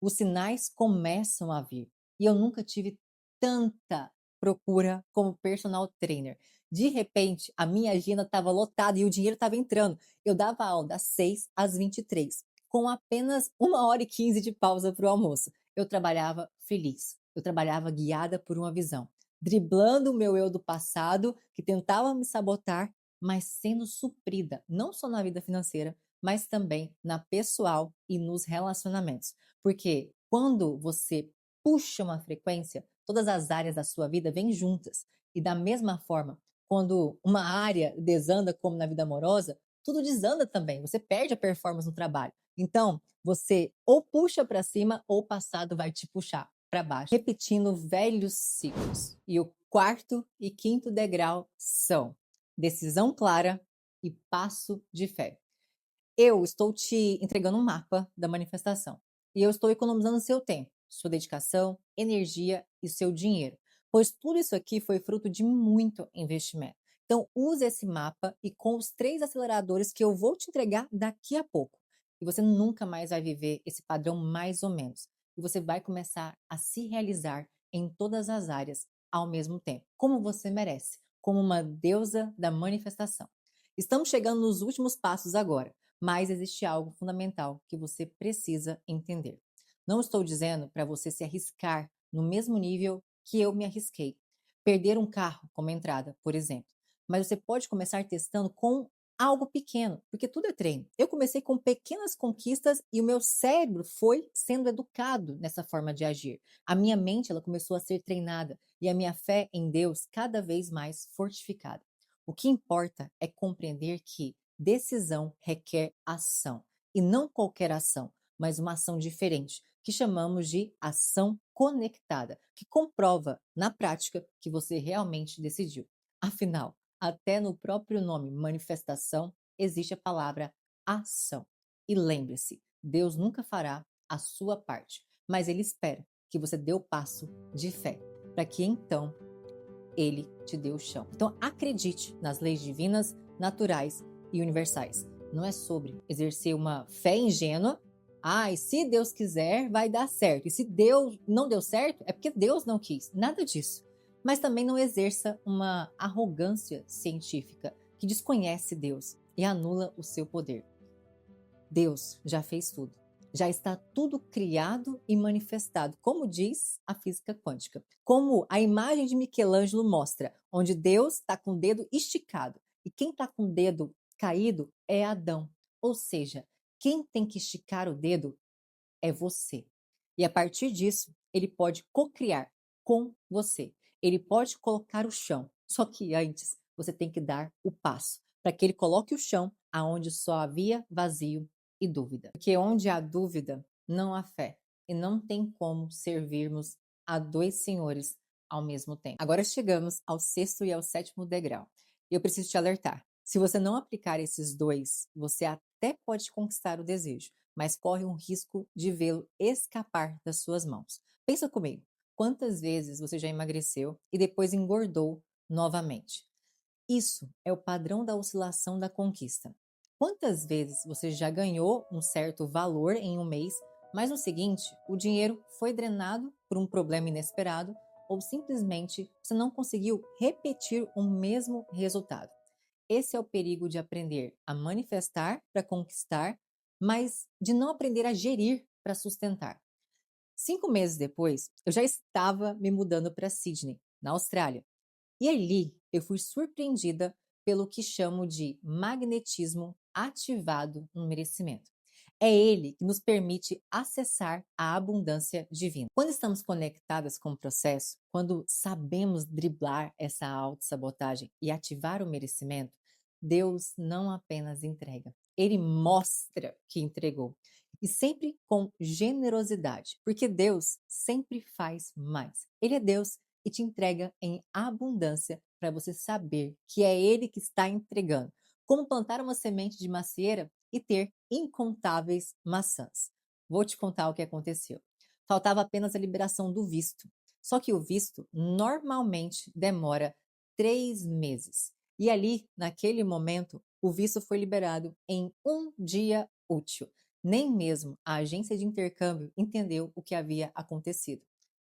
Os sinais começam a vir. E eu nunca tive tanta procura como personal trainer. De repente, a minha agenda estava lotada e o dinheiro estava entrando. Eu dava aula das 6 às 23, com apenas 1 hora e 15 de pausa para o almoço. Eu trabalhava feliz, eu trabalhava guiada por uma visão, driblando o meu eu do passado que tentava me sabotar, mas sendo suprida, não só na vida financeira, mas também na pessoal e nos relacionamentos. Porque quando você puxa uma frequência, todas as áreas da sua vida vêm juntas. E da mesma forma, quando uma área desanda, como na vida amorosa, tudo desanda também. Você perde a performance no trabalho. Então, você ou puxa para cima ou o passado vai te puxar para baixo, repetindo velhos ciclos. E o quarto e quinto degrau são decisão clara e passo de fé. Eu estou te entregando um mapa da manifestação e eu estou economizando seu tempo, sua dedicação, energia e seu dinheiro, pois tudo isso aqui foi fruto de muito investimento. Então, use esse mapa e com os 3 aceleradores que eu vou te entregar daqui a pouco. E você nunca mais vai viver esse padrão mais ou menos. E você vai começar a se realizar em todas as áreas ao mesmo tempo, como você merece, como uma deusa da manifestação. Estamos chegando nos últimos passos agora, mas existe algo fundamental que você precisa entender. Não estou dizendo para você se arriscar no mesmo nível que eu me arrisquei. Perder um carro como entrada, por exemplo. Mas você pode começar testando com algo pequeno, porque tudo é treino. Eu comecei com pequenas conquistas e o meu cérebro foi sendo educado nessa forma de agir. A minha mente ela começou a ser treinada e a minha fé em Deus cada vez mais fortificada. O que importa é compreender que decisão requer ação, e não qualquer ação, mas uma ação diferente, que chamamos de ação conectada, que comprova na prática que você realmente decidiu. Afinal, até no próprio nome manifestação existe a palavra ação. E lembre-se, Deus nunca fará a sua parte, mas ele espera que você dê o passo de fé, para que então ele te deu o chão. Então acredite nas leis divinas, naturais e universais. Não é sobre exercer uma fé ingênua. E se Deus quiser, vai dar certo. E se Deus não deu certo, é porque Deus não quis. Nada disso. Mas também não exerça uma arrogância científica que desconhece Deus e anula o seu poder. Deus já fez tudo. Já está tudo criado e manifestado, como diz a física quântica. Como a imagem de Michelangelo mostra, onde Deus está com o dedo esticado e quem está com o dedo caído é Adão. Ou seja, quem tem que esticar o dedo é você. E a partir disso, ele pode cocriar com você. Ele pode colocar o chão. Só que antes, você tem que dar o passo para que ele coloque o chão aonde só havia vazio e dúvida. Porque onde há dúvida, não há fé. E não tem como servirmos a dois senhores ao mesmo tempo. Agora chegamos ao sexto e ao sétimo degrau. E eu preciso te alertar. Se você não aplicar esses dois, você até pode conquistar o desejo, mas corre um risco de vê-lo escapar das suas mãos. Pensa comigo, quantas vezes você já emagreceu e depois engordou novamente? Isso é o padrão da oscilação da conquista. Quantas vezes você já ganhou um certo valor em um mês, mas no seguinte, o dinheiro foi drenado por um problema inesperado ou simplesmente você não conseguiu repetir o mesmo resultado? Esse é o perigo de aprender a manifestar para conquistar, mas de não aprender a gerir para sustentar. 5 meses depois, eu já estava me mudando para Sydney, na Austrália. E ali eu fui surpreendida pelo que chamo de magnetismo ativado no merecimento. É ele que nos permite acessar a abundância divina. Quando estamos conectadas com o processo, quando sabemos driblar essa autossabotagem e ativar o merecimento, Deus não apenas entrega, ele mostra que entregou. E sempre com generosidade, porque Deus sempre faz mais. Ele é Deus e te entrega em abundância para você saber que é Ele que está entregando. Como plantar uma semente de macieira e ter incontáveis maçãs. Vou te contar o que aconteceu. Faltava apenas a liberação do visto. Só que o visto normalmente demora 3 meses. E ali, naquele momento, o visto foi liberado em um dia útil. Nem mesmo a agência de intercâmbio entendeu o que havia acontecido.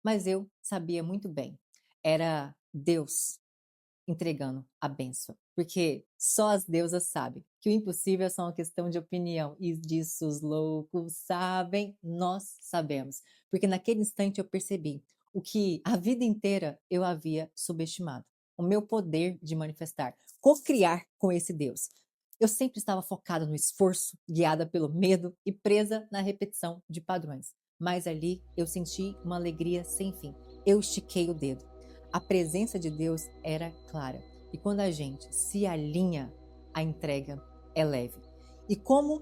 Mas eu sabia muito bem. Era Deus entregando a bênção. Porque só as deusas sabem que o impossível é só uma questão de opinião. E disso os loucos sabem, nós sabemos. Porque naquele instante eu percebi o que a vida inteira eu havia subestimado. O meu poder de manifestar, co-criar com esse Deus. Eu sempre estava focada no esforço, guiada pelo medo e presa na repetição de padrões. Mas ali eu senti uma alegria sem fim. Eu estiquei o dedo. A presença de Deus era clara. E quando a gente se alinha, a entrega é leve. E como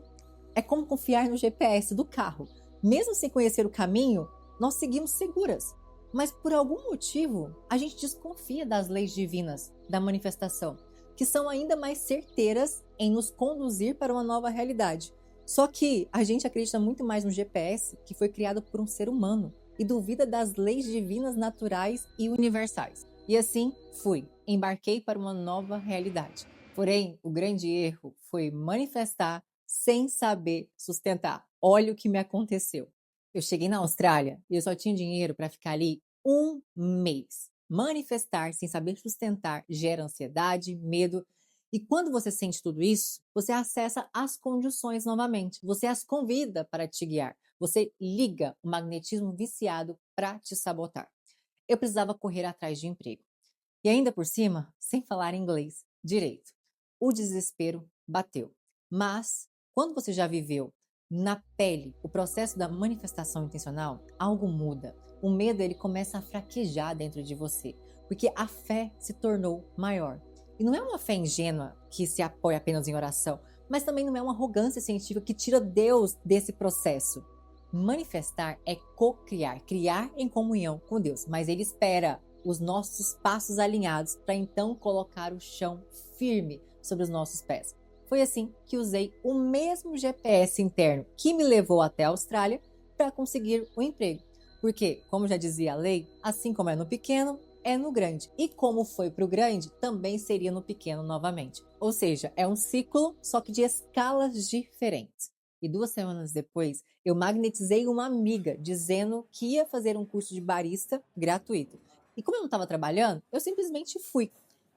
é como confiar no GPS do carro. Mesmo sem conhecer o caminho, nós seguimos seguras. Mas por algum motivo, a gente desconfia das leis divinas da manifestação, que são ainda mais certeiras em nos conduzir para uma nova realidade. Só que a gente acredita muito mais no GPS, que foi criado por um ser humano, e duvida das leis divinas naturais e universais. E assim fui, embarquei para uma nova realidade. Porém, o grande erro foi manifestar sem saber sustentar. Olha o que me aconteceu. Eu cheguei na Austrália e eu só tinha dinheiro para ficar ali um mês. Manifestar sem saber sustentar gera ansiedade, medo. E quando você sente tudo isso, você acessa as condições novamente. Você as convida para te guiar. Você liga o magnetismo viciado para te sabotar. Eu precisava correr atrás de emprego. E ainda por cima, sem falar inglês direito. O desespero bateu. Mas, quando você já viveu na pele o processo da manifestação intencional, algo muda. O medo ele começa a fraquejar dentro de você, porque a fé se tornou maior. E não é uma fé ingênua que se apoia apenas em oração, mas também não é uma arrogância científica que tira Deus desse processo. Manifestar é co-criar, criar em comunhão com Deus, mas ele espera os nossos passos alinhados para então colocar o chão firme sobre os nossos pés. Foi assim que usei o mesmo GPS interno que me levou até a Austrália para conseguir o emprego. Porque, como já dizia a lei, assim como é no pequeno, é no grande. E como foi para o grande, também seria no pequeno novamente. Ou seja, é um ciclo, só que de escalas diferentes. E 2 semanas depois, eu magnetizei uma amiga dizendo que ia fazer um curso de barista gratuito. E como eu não estava trabalhando, eu simplesmente fui.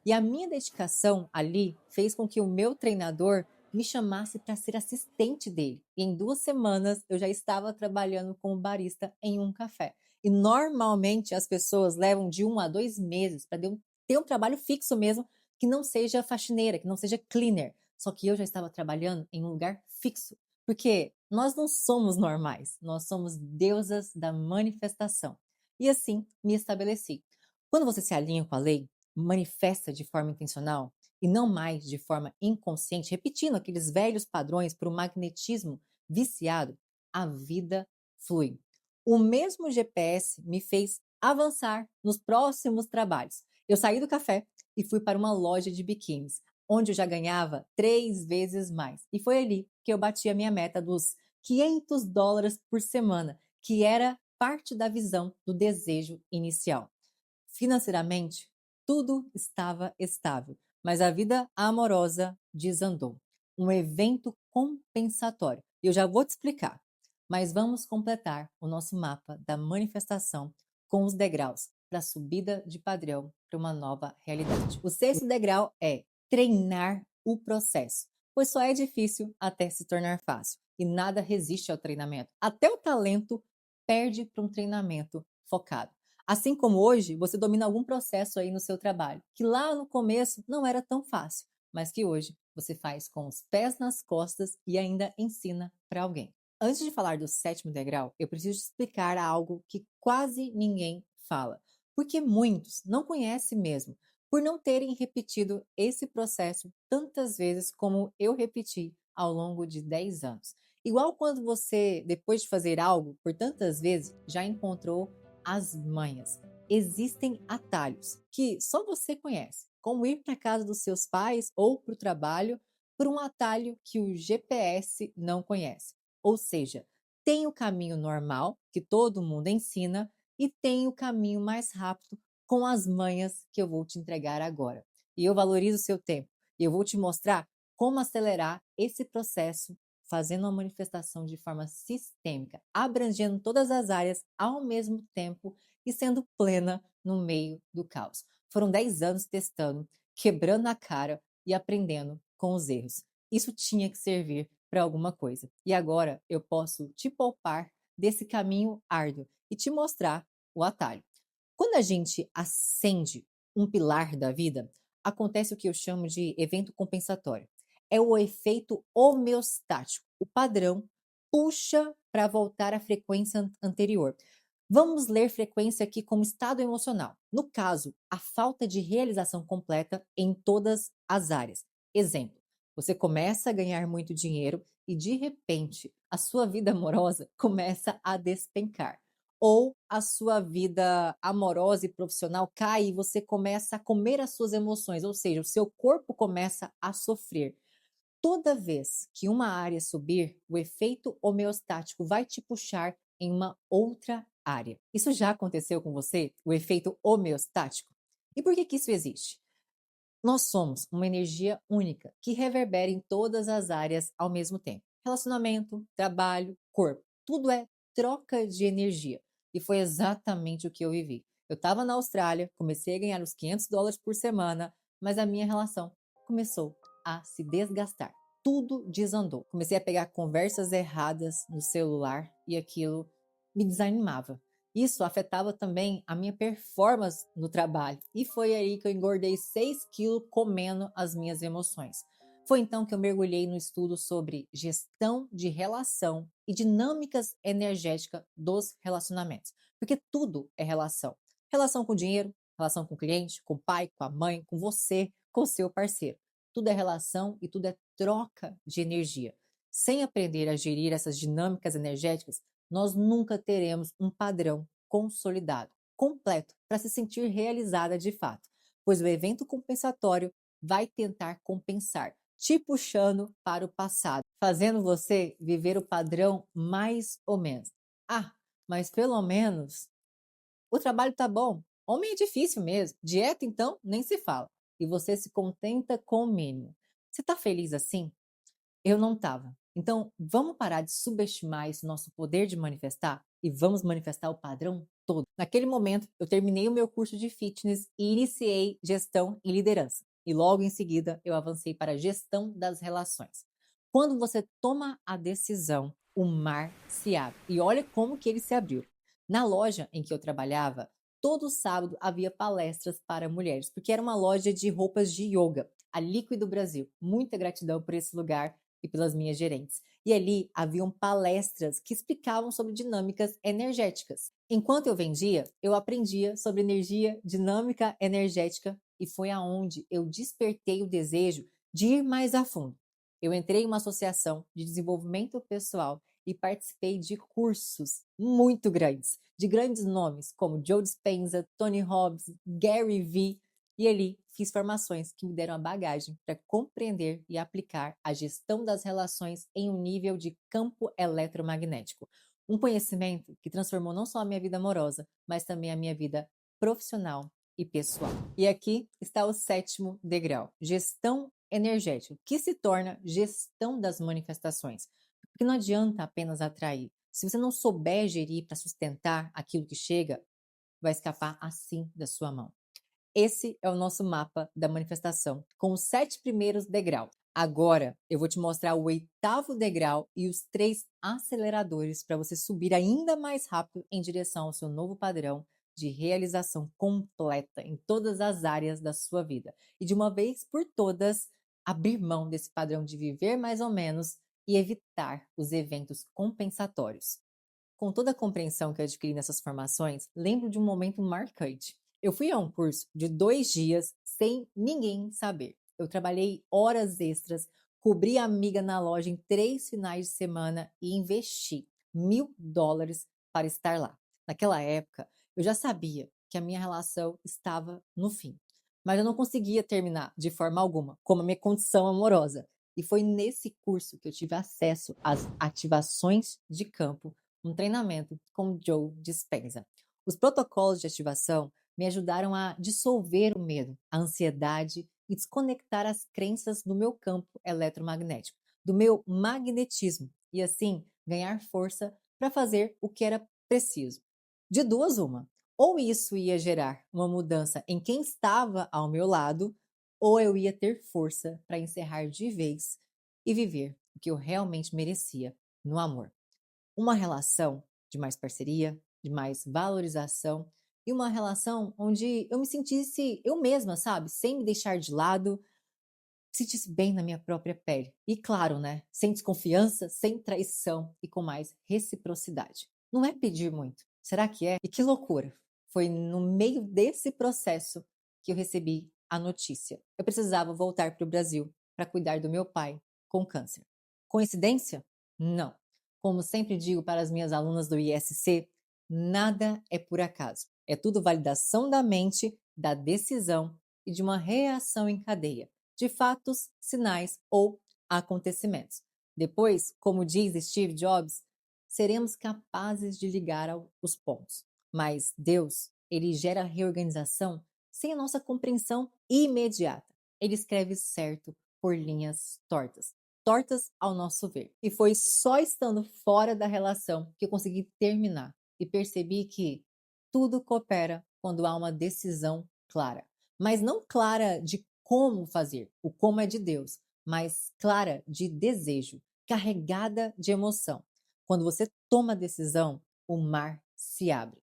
E a minha dedicação ali fez com que o meu treinador me chamasse para ser assistente dele. E em 2 semanas eu já estava trabalhando como barista em um café. E normalmente as pessoas levam de 1 a 2 meses para ter um trabalho fixo mesmo, que não seja faxineira, que não seja cleaner. Só que eu já estava trabalhando em um lugar fixo. Porque nós não somos normais, nós somos deusas da manifestação. E assim me estabeleci. Quando você se alinha com a lei, manifesta de forma intencional e não mais de forma inconsciente, repetindo aqueles velhos padrões para o magnetismo viciado, a vida flui. O mesmo GPS me fez avançar nos próximos trabalhos. Eu saí do café e fui para uma loja de biquínis, onde eu já ganhava 3 vezes mais. E foi ali que eu bati a minha meta dos US$ 500 por semana, que era parte da visão do desejo inicial. Financeiramente, tudo estava estável, mas a vida amorosa desandou. Um evento compensatório. E eu já vou te explicar. Mas vamos completar o nosso mapa da manifestação com os degraus para a subida de padrão para uma nova realidade. O sexto degrau é treinar o processo, pois só é difícil até se tornar fácil. e nada resiste ao treinamento. Até o talento perde para um treinamento focado. Assim como hoje você domina algum processo aí no seu trabalho, que lá no começo não era tão fácil, mas que hoje você faz com os pés nas costas e ainda ensina para alguém. Antes de falar do sétimo degrau, eu preciso explicar algo que quase ninguém fala, porque muitos não conhecem mesmo, por não terem repetido esse processo tantas vezes como eu repeti ao longo de 10 anos. Igual quando você, depois de fazer algo por tantas vezes, já encontrou as manhas. Existem atalhos que só você conhece, como ir para a casa dos seus pais ou para o trabalho por um atalho que o GPS não conhece. Ou seja, tem o caminho normal, que todo mundo ensina, e tem o caminho mais rápido com as manhas que eu vou te entregar agora. E eu valorizo o seu tempo. E eu vou te mostrar como acelerar esse processo fazendo uma manifestação de forma sistêmica, abrangendo todas as áreas ao mesmo tempo e sendo plena no meio do caos. Foram 10 anos testando, quebrando a cara e aprendendo com os erros. Isso tinha que servir para alguma coisa. E agora eu posso te poupar desse caminho árduo e te mostrar o atalho. Quando a gente acende um pilar da vida, acontece o que eu chamo de evento compensatório. É o efeito homeostático. O padrão puxa para voltar à frequência anterior. Vamos ler frequência aqui como estado emocional. No caso, a falta de realização completa em todas as áreas. Exemplo: você começa a ganhar muito dinheiro e de repente a sua vida amorosa começa a despencar. Ou a sua vida amorosa e profissional cai e você começa a comer as suas emoções, ou seja, o seu corpo começa a sofrer. Toda vez que uma área subir, o efeito homeostático vai te puxar em uma outra área. Isso já aconteceu com você? O efeito homeostático? E por que que isso existe? Nós somos uma energia única que reverbera em todas as áreas ao mesmo tempo. Relacionamento, trabalho, corpo, tudo é troca de energia. E foi exatamente o que eu vivi. Eu estava na Austrália, comecei a ganhar os US$ 500 por semana, mas a minha relação começou a se desgastar. Tudo desandou. Comecei a pegar conversas erradas no celular e aquilo me desanimava. Isso afetava também a minha performance no trabalho. E foi aí que eu engordei 6 quilos comendo as minhas emoções. Foi então que eu mergulhei no estudo sobre gestão de relação e dinâmicas energéticas dos relacionamentos. Porque tudo é relação. Relação com o dinheiro, relação com o cliente, com o pai, com a mãe, com você, com o seu parceiro. Tudo é relação e tudo é troca de energia. Sem aprender a gerir essas dinâmicas energéticas, nós nunca teremos um padrão consolidado, completo, para se sentir realizada de fato, pois o evento compensatório vai tentar compensar, te puxando para o passado, fazendo você viver o padrão mais ou menos. Ah, mas pelo menos o trabalho tá bom. Homem é difícil mesmo. Dieta, então, nem se fala. E você se contenta com o mínimo. Você está feliz assim? Eu não estava. Então, vamos parar de subestimar esse nosso poder de manifestar e vamos manifestar o padrão todo. Naquele momento, eu terminei o meu curso de fitness e iniciei gestão e liderança. E logo em seguida, eu avancei para a gestão das relações. Quando você toma a decisão, o mar se abre. E olha como que ele se abriu. Na loja em que eu trabalhava, todo sábado havia palestras para mulheres, porque era uma loja de roupas de yoga, a Líquido Brasil. Muita gratidão por esse lugar e pelas minhas gerentes. E ali haviam palestras que explicavam sobre dinâmicas energéticas. Enquanto eu vendia, eu aprendia sobre energia, dinâmica energética e foi aonde eu despertei o desejo de ir mais a fundo. Eu entrei em uma associação de desenvolvimento pessoal e participei de cursos muito grandes, de grandes nomes como Joe Dispenza, Tony Robbins, Gary Vee, e ali fiz formações que me deram a bagagem para compreender e aplicar a gestão das relações em um nível de campo eletromagnético. Um conhecimento que transformou não só a minha vida amorosa, mas também a minha vida profissional e pessoal. E aqui está o sétimo degrau: gestão energética, que se torna gestão das manifestações. Porque não adianta apenas atrair. Se você não souber gerir para sustentar aquilo que chega, vai escapar assim da sua mão. Esse é o nosso mapa da manifestação, com os 7 primeiros degraus. Agora eu vou te mostrar o oitavo degrau e os três aceleradores para você subir ainda mais rápido em direção ao seu novo padrão de realização completa em todas as áreas da sua vida. E de uma vez por todas, abrir mão desse padrão de viver mais ou menos e evitar os eventos compensatórios. Com toda a compreensão que eu adquiri nessas formações, lembro de um momento marcante. Eu fui a um curso de 2 dias sem ninguém saber. Eu trabalhei horas extras, cobri a amiga na loja em 3 finais de semana e investi US$ 1.000 para estar lá. Naquela época, eu já sabia que a minha relação estava no fim, mas eu não conseguia terminar de forma alguma, como a minha condição amorosa. E foi nesse curso que eu tive acesso às ativações de campo, um treinamento com Joe Dispenza. Os protocolos de ativação me ajudaram a dissolver o medo, a ansiedade e desconectar as crenças do meu campo eletromagnético, do meu magnetismo, e assim ganhar força para fazer o que era preciso. De duas, uma. Ou isso ia gerar uma mudança em quem estava ao meu lado, ou eu ia ter força para encerrar de vez e viver o que eu realmente merecia no amor. Uma relação de mais parceria, de mais valorização e uma relação onde eu me sentisse eu mesma, sabe? Sem me deixar de lado, me sentisse bem na minha própria pele. E claro, né? Sem desconfiança, sem traição e com mais reciprocidade. Não é pedir muito. Será que é? E que loucura! Foi no meio desse processo que eu recebi a notícia. Eu precisava voltar para o Brasil para cuidar do meu pai com câncer. Coincidência? Não. Como sempre digo para as minhas alunas do ISC, nada é por acaso. É tudo validação da mente, da decisão e de uma reação em cadeia de fatos, sinais ou acontecimentos. Depois, como diz Steve Jobs, seremos capazes de ligar os pontos. Mas Deus, ele gera reorganização sem a nossa compreensão imediata. Ele escreve certo por linhas tortas, tortas ao nosso ver. E foi só estando fora da relação que eu consegui terminar e percebi que tudo coopera quando há uma decisão clara, mas não clara de como fazer, o como é de Deus, mas clara de desejo, carregada de emoção. Quando você toma a decisão, o mar se abre.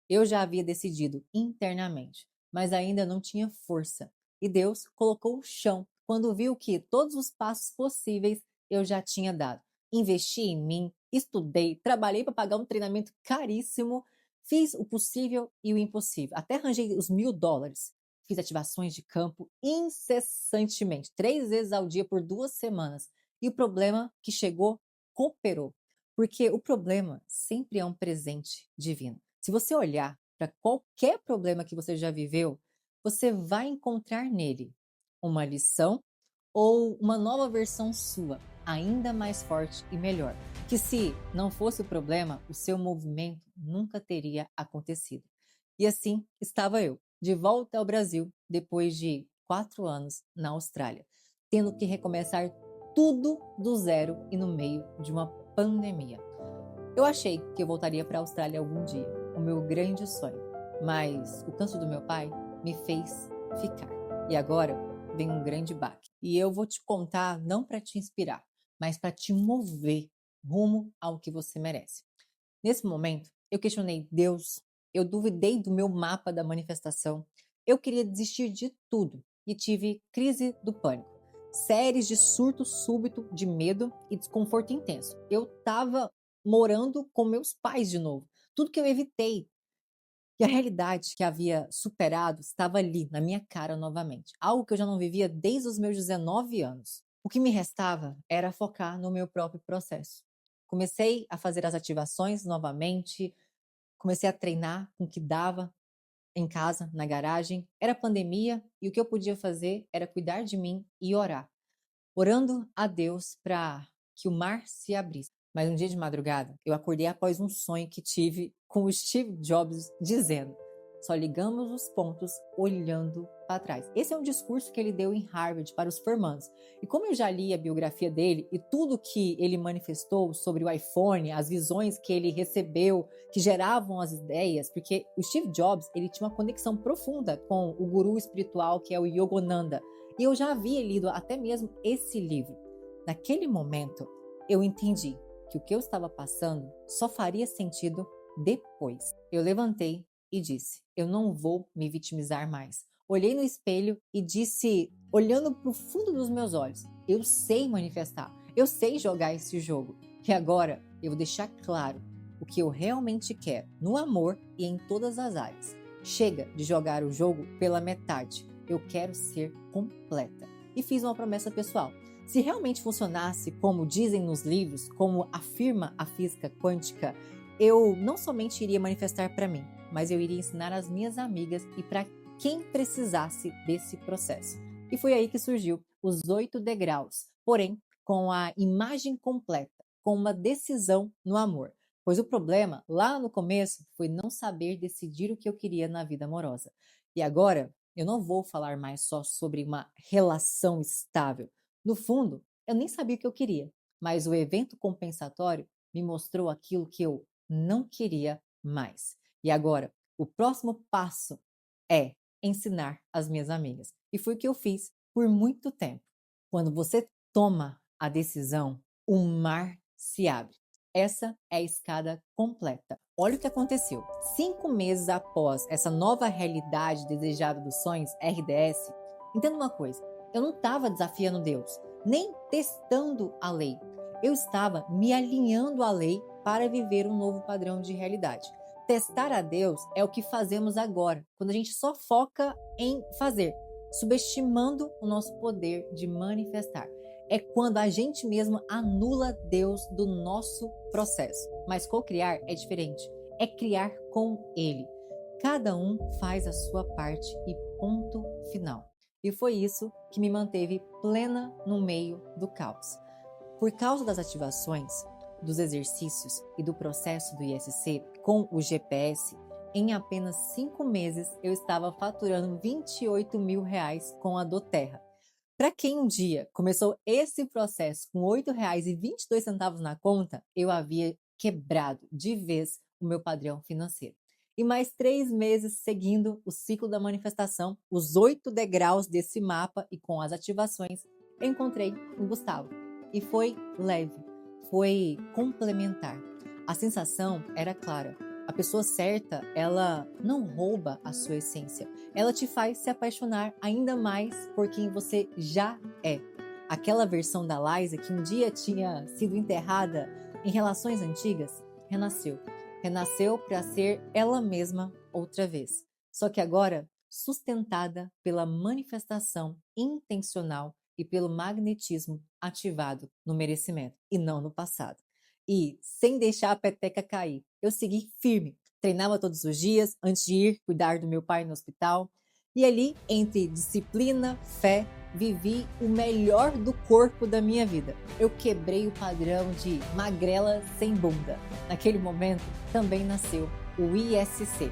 Eu já havia decidido internamente, mas ainda não tinha força. E Deus colocou o chão quando viu que todos os passos possíveis eu já tinha dado. Investi em mim, estudei, trabalhei para pagar um treinamento caríssimo, fiz o possível e o impossível. Até arranjei os US$ 1.000. Fiz ativações de campo incessantemente, 3 vezes ao dia por 2 semanas. E o problema que chegou cooperou, porque o problema sempre é um presente divino. Se você olhar para qualquer problema que você já viveu, você vai encontrar nele uma lição ou uma nova versão sua, ainda mais forte e melhor. Que se não fosse o problema, o seu movimento nunca teria acontecido. E assim estava eu, de volta ao Brasil, depois de 4 anos na Austrália, tendo que recomeçar tudo do zero e no meio de uma pandemia. Eu achei que eu voltaria para a Austrália algum dia, o meu grande sonho, mas o câncer do meu pai me fez ficar. E agora vem um grande baque. E eu vou te contar não para te inspirar, mas para te mover rumo ao que você merece. Nesse momento, eu questionei Deus, eu duvidei do meu mapa da manifestação, eu queria desistir de tudo e tive crise do pânico. Séries de surto súbito de medo e desconforto intenso. Eu estava morando com meus pais de novo. Tudo que eu evitei. E a realidade que havia superado estava ali, na minha cara novamente. Algo que eu já não vivia desde os meus 19 anos. O que me restava era focar no meu próprio processo. Comecei a fazer as ativações novamente, comecei a treinar com o que dava em casa, na garagem. Era pandemia e o que eu podia fazer era cuidar de mim e orar. Orando a Deus para que o mar se abrisse. Mas um dia de madrugada, eu acordei após um sonho que tive com o Steve Jobs dizendo: só ligamos os pontos olhando para trás. Esse é um discurso que ele deu em Harvard para os formandos. E como eu já li a biografia dele e tudo que ele manifestou sobre o iPhone, as visões que ele recebeu, que geravam as ideias, porque o Steve Jobs, ele tinha uma conexão profunda com o guru espiritual que é o Yogananda. E eu já havia lido até mesmo esse livro. Naquele momento, eu entendi que o que eu estava passando só faria sentido depois. Eu levantei e disse: eu não vou me vitimizar mais. Olhei no espelho e disse, olhando para o fundo dos meus olhos: eu sei manifestar, eu sei jogar esse jogo. E agora eu vou deixar claro o que eu realmente quero, no amor e em todas as áreas. Chega de jogar o jogo pela metade. Eu quero ser completa. E fiz uma promessa pessoal. Se realmente funcionasse como dizem nos livros, como afirma a física quântica, eu não somente iria manifestar para mim, mas eu iria ensinar às minhas amigas e para quem precisasse desse processo. E foi aí que surgiu os 8 degraus, porém com a imagem completa, com uma decisão no amor. Pois o problema, lá no começo, foi não saber decidir o que eu queria na vida amorosa. E agora, eu não vou falar mais só sobre uma relação estável. No fundo, eu nem sabia o que eu queria, mas o evento compensatório me mostrou aquilo que eu não queria mais. E agora, o próximo passo é ensinar as minhas amigas. E foi o que eu fiz por muito tempo. Quando você toma a decisão, o mar se abre. Essa é a escada completa. Olha o que aconteceu. 5 meses após essa nova realidade desejada dos sonhos, RDS, entenda uma coisa, eu não estava desafiando Deus, nem testando a lei. Eu estava me alinhando à lei para viver um novo padrão de realidade. Testar a Deus é o que fazemos agora, quando a gente só foca em fazer, subestimando o nosso poder de manifestar. É quando a gente mesmo anula Deus do nosso processo. Mas co-criar é diferente, é criar com Ele. Cada um faz a sua parte e ponto final. E foi isso que me manteve plena no meio do caos. Por causa das ativações, dos exercícios e do processo do ISC com o GPS, em apenas 5 meses eu estava faturando R$ 28 mil com a doTERRA. Para quem um dia começou esse processo com R$ 8,22 na conta, eu havia quebrado de vez o meu padrão financeiro. E mais 3 meses seguindo o ciclo da manifestação, os 8 degraus desse mapa e com as ativações, eu encontrei o Gustavo. E foi leve, foi complementar. A sensação era clara. A pessoa certa, ela não rouba a sua essência. Ela te faz se apaixonar ainda mais por quem você já é. Aquela versão da Liza que um dia tinha sido enterrada em relações antigas, renasceu. Renasceu para ser ela mesma outra vez. Só que agora, sustentada pela manifestação intencional e pelo magnetismo ativado no merecimento e não no passado. E sem deixar a peteca cair, eu segui firme, treinava todos os dias antes de ir cuidar do meu pai no hospital. E ali, entre disciplina, fé, vivi o melhor do corpo da minha vida. Eu quebrei o padrão de magrela sem bunda. Naquele momento, também nasceu o ISC.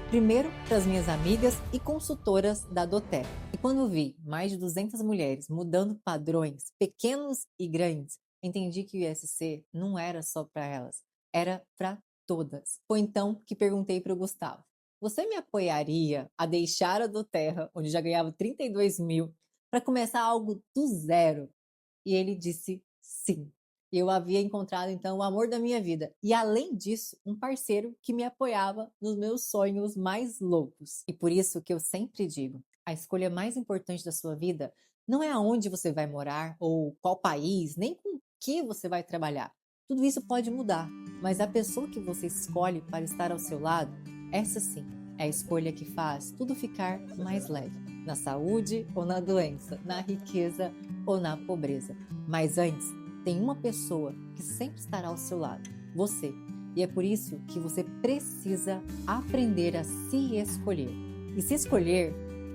Primeiro para as minhas amigas e consultoras da doTERRA. E quando vi mais de 200 mulheres mudando padrões, pequenos e grandes, entendi que o ISC não era só para elas, era para todas. Foi então que perguntei para o Gustavo: você me apoiaria a deixar a doTERRA, onde já ganhava 32 mil, para começar algo do zero? E ele disse sim. Eu havia encontrado então o amor da minha vida e, além disso, um parceiro que me apoiava nos meus sonhos mais loucos. E por isso que eu sempre digo, a escolha mais importante da sua vida não é aonde você vai morar ou qual país, nem com que você vai trabalhar. Tudo isso pode mudar, mas a pessoa que você escolhe para estar ao seu lado, essa sim é a escolha que faz tudo ficar mais leve, na saúde ou na doença, na riqueza ou na pobreza. Mas antes, tem uma pessoa que sempre estará ao seu lado, você. E é por isso que você precisa aprender a se escolher. E se escolher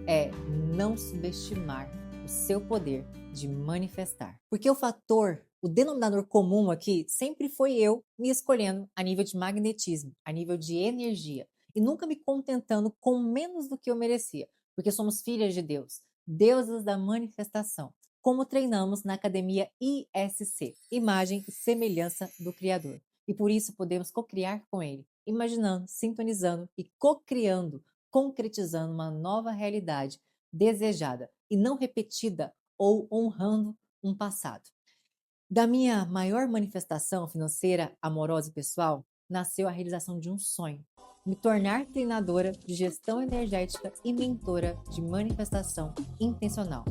é não subestimar o seu poder de manifestar. Porque o denominador comum aqui sempre foi eu me escolhendo a nível de magnetismo, a nível de energia. e nunca me contentando com menos do que eu merecia, porque somos filhas de Deus, deusas da manifestação, como treinamos na academia ISC, Imagem e Semelhança do Criador. E por isso podemos cocriar com Ele, imaginando, sintonizando e cocriando, concretizando uma nova realidade desejada e não repetida ou honrando um passado. Da minha maior manifestação financeira, amorosa e pessoal, nasceu a realização de um sonho: me tornar treinadora de gestão energética e mentora de manifestação intencional.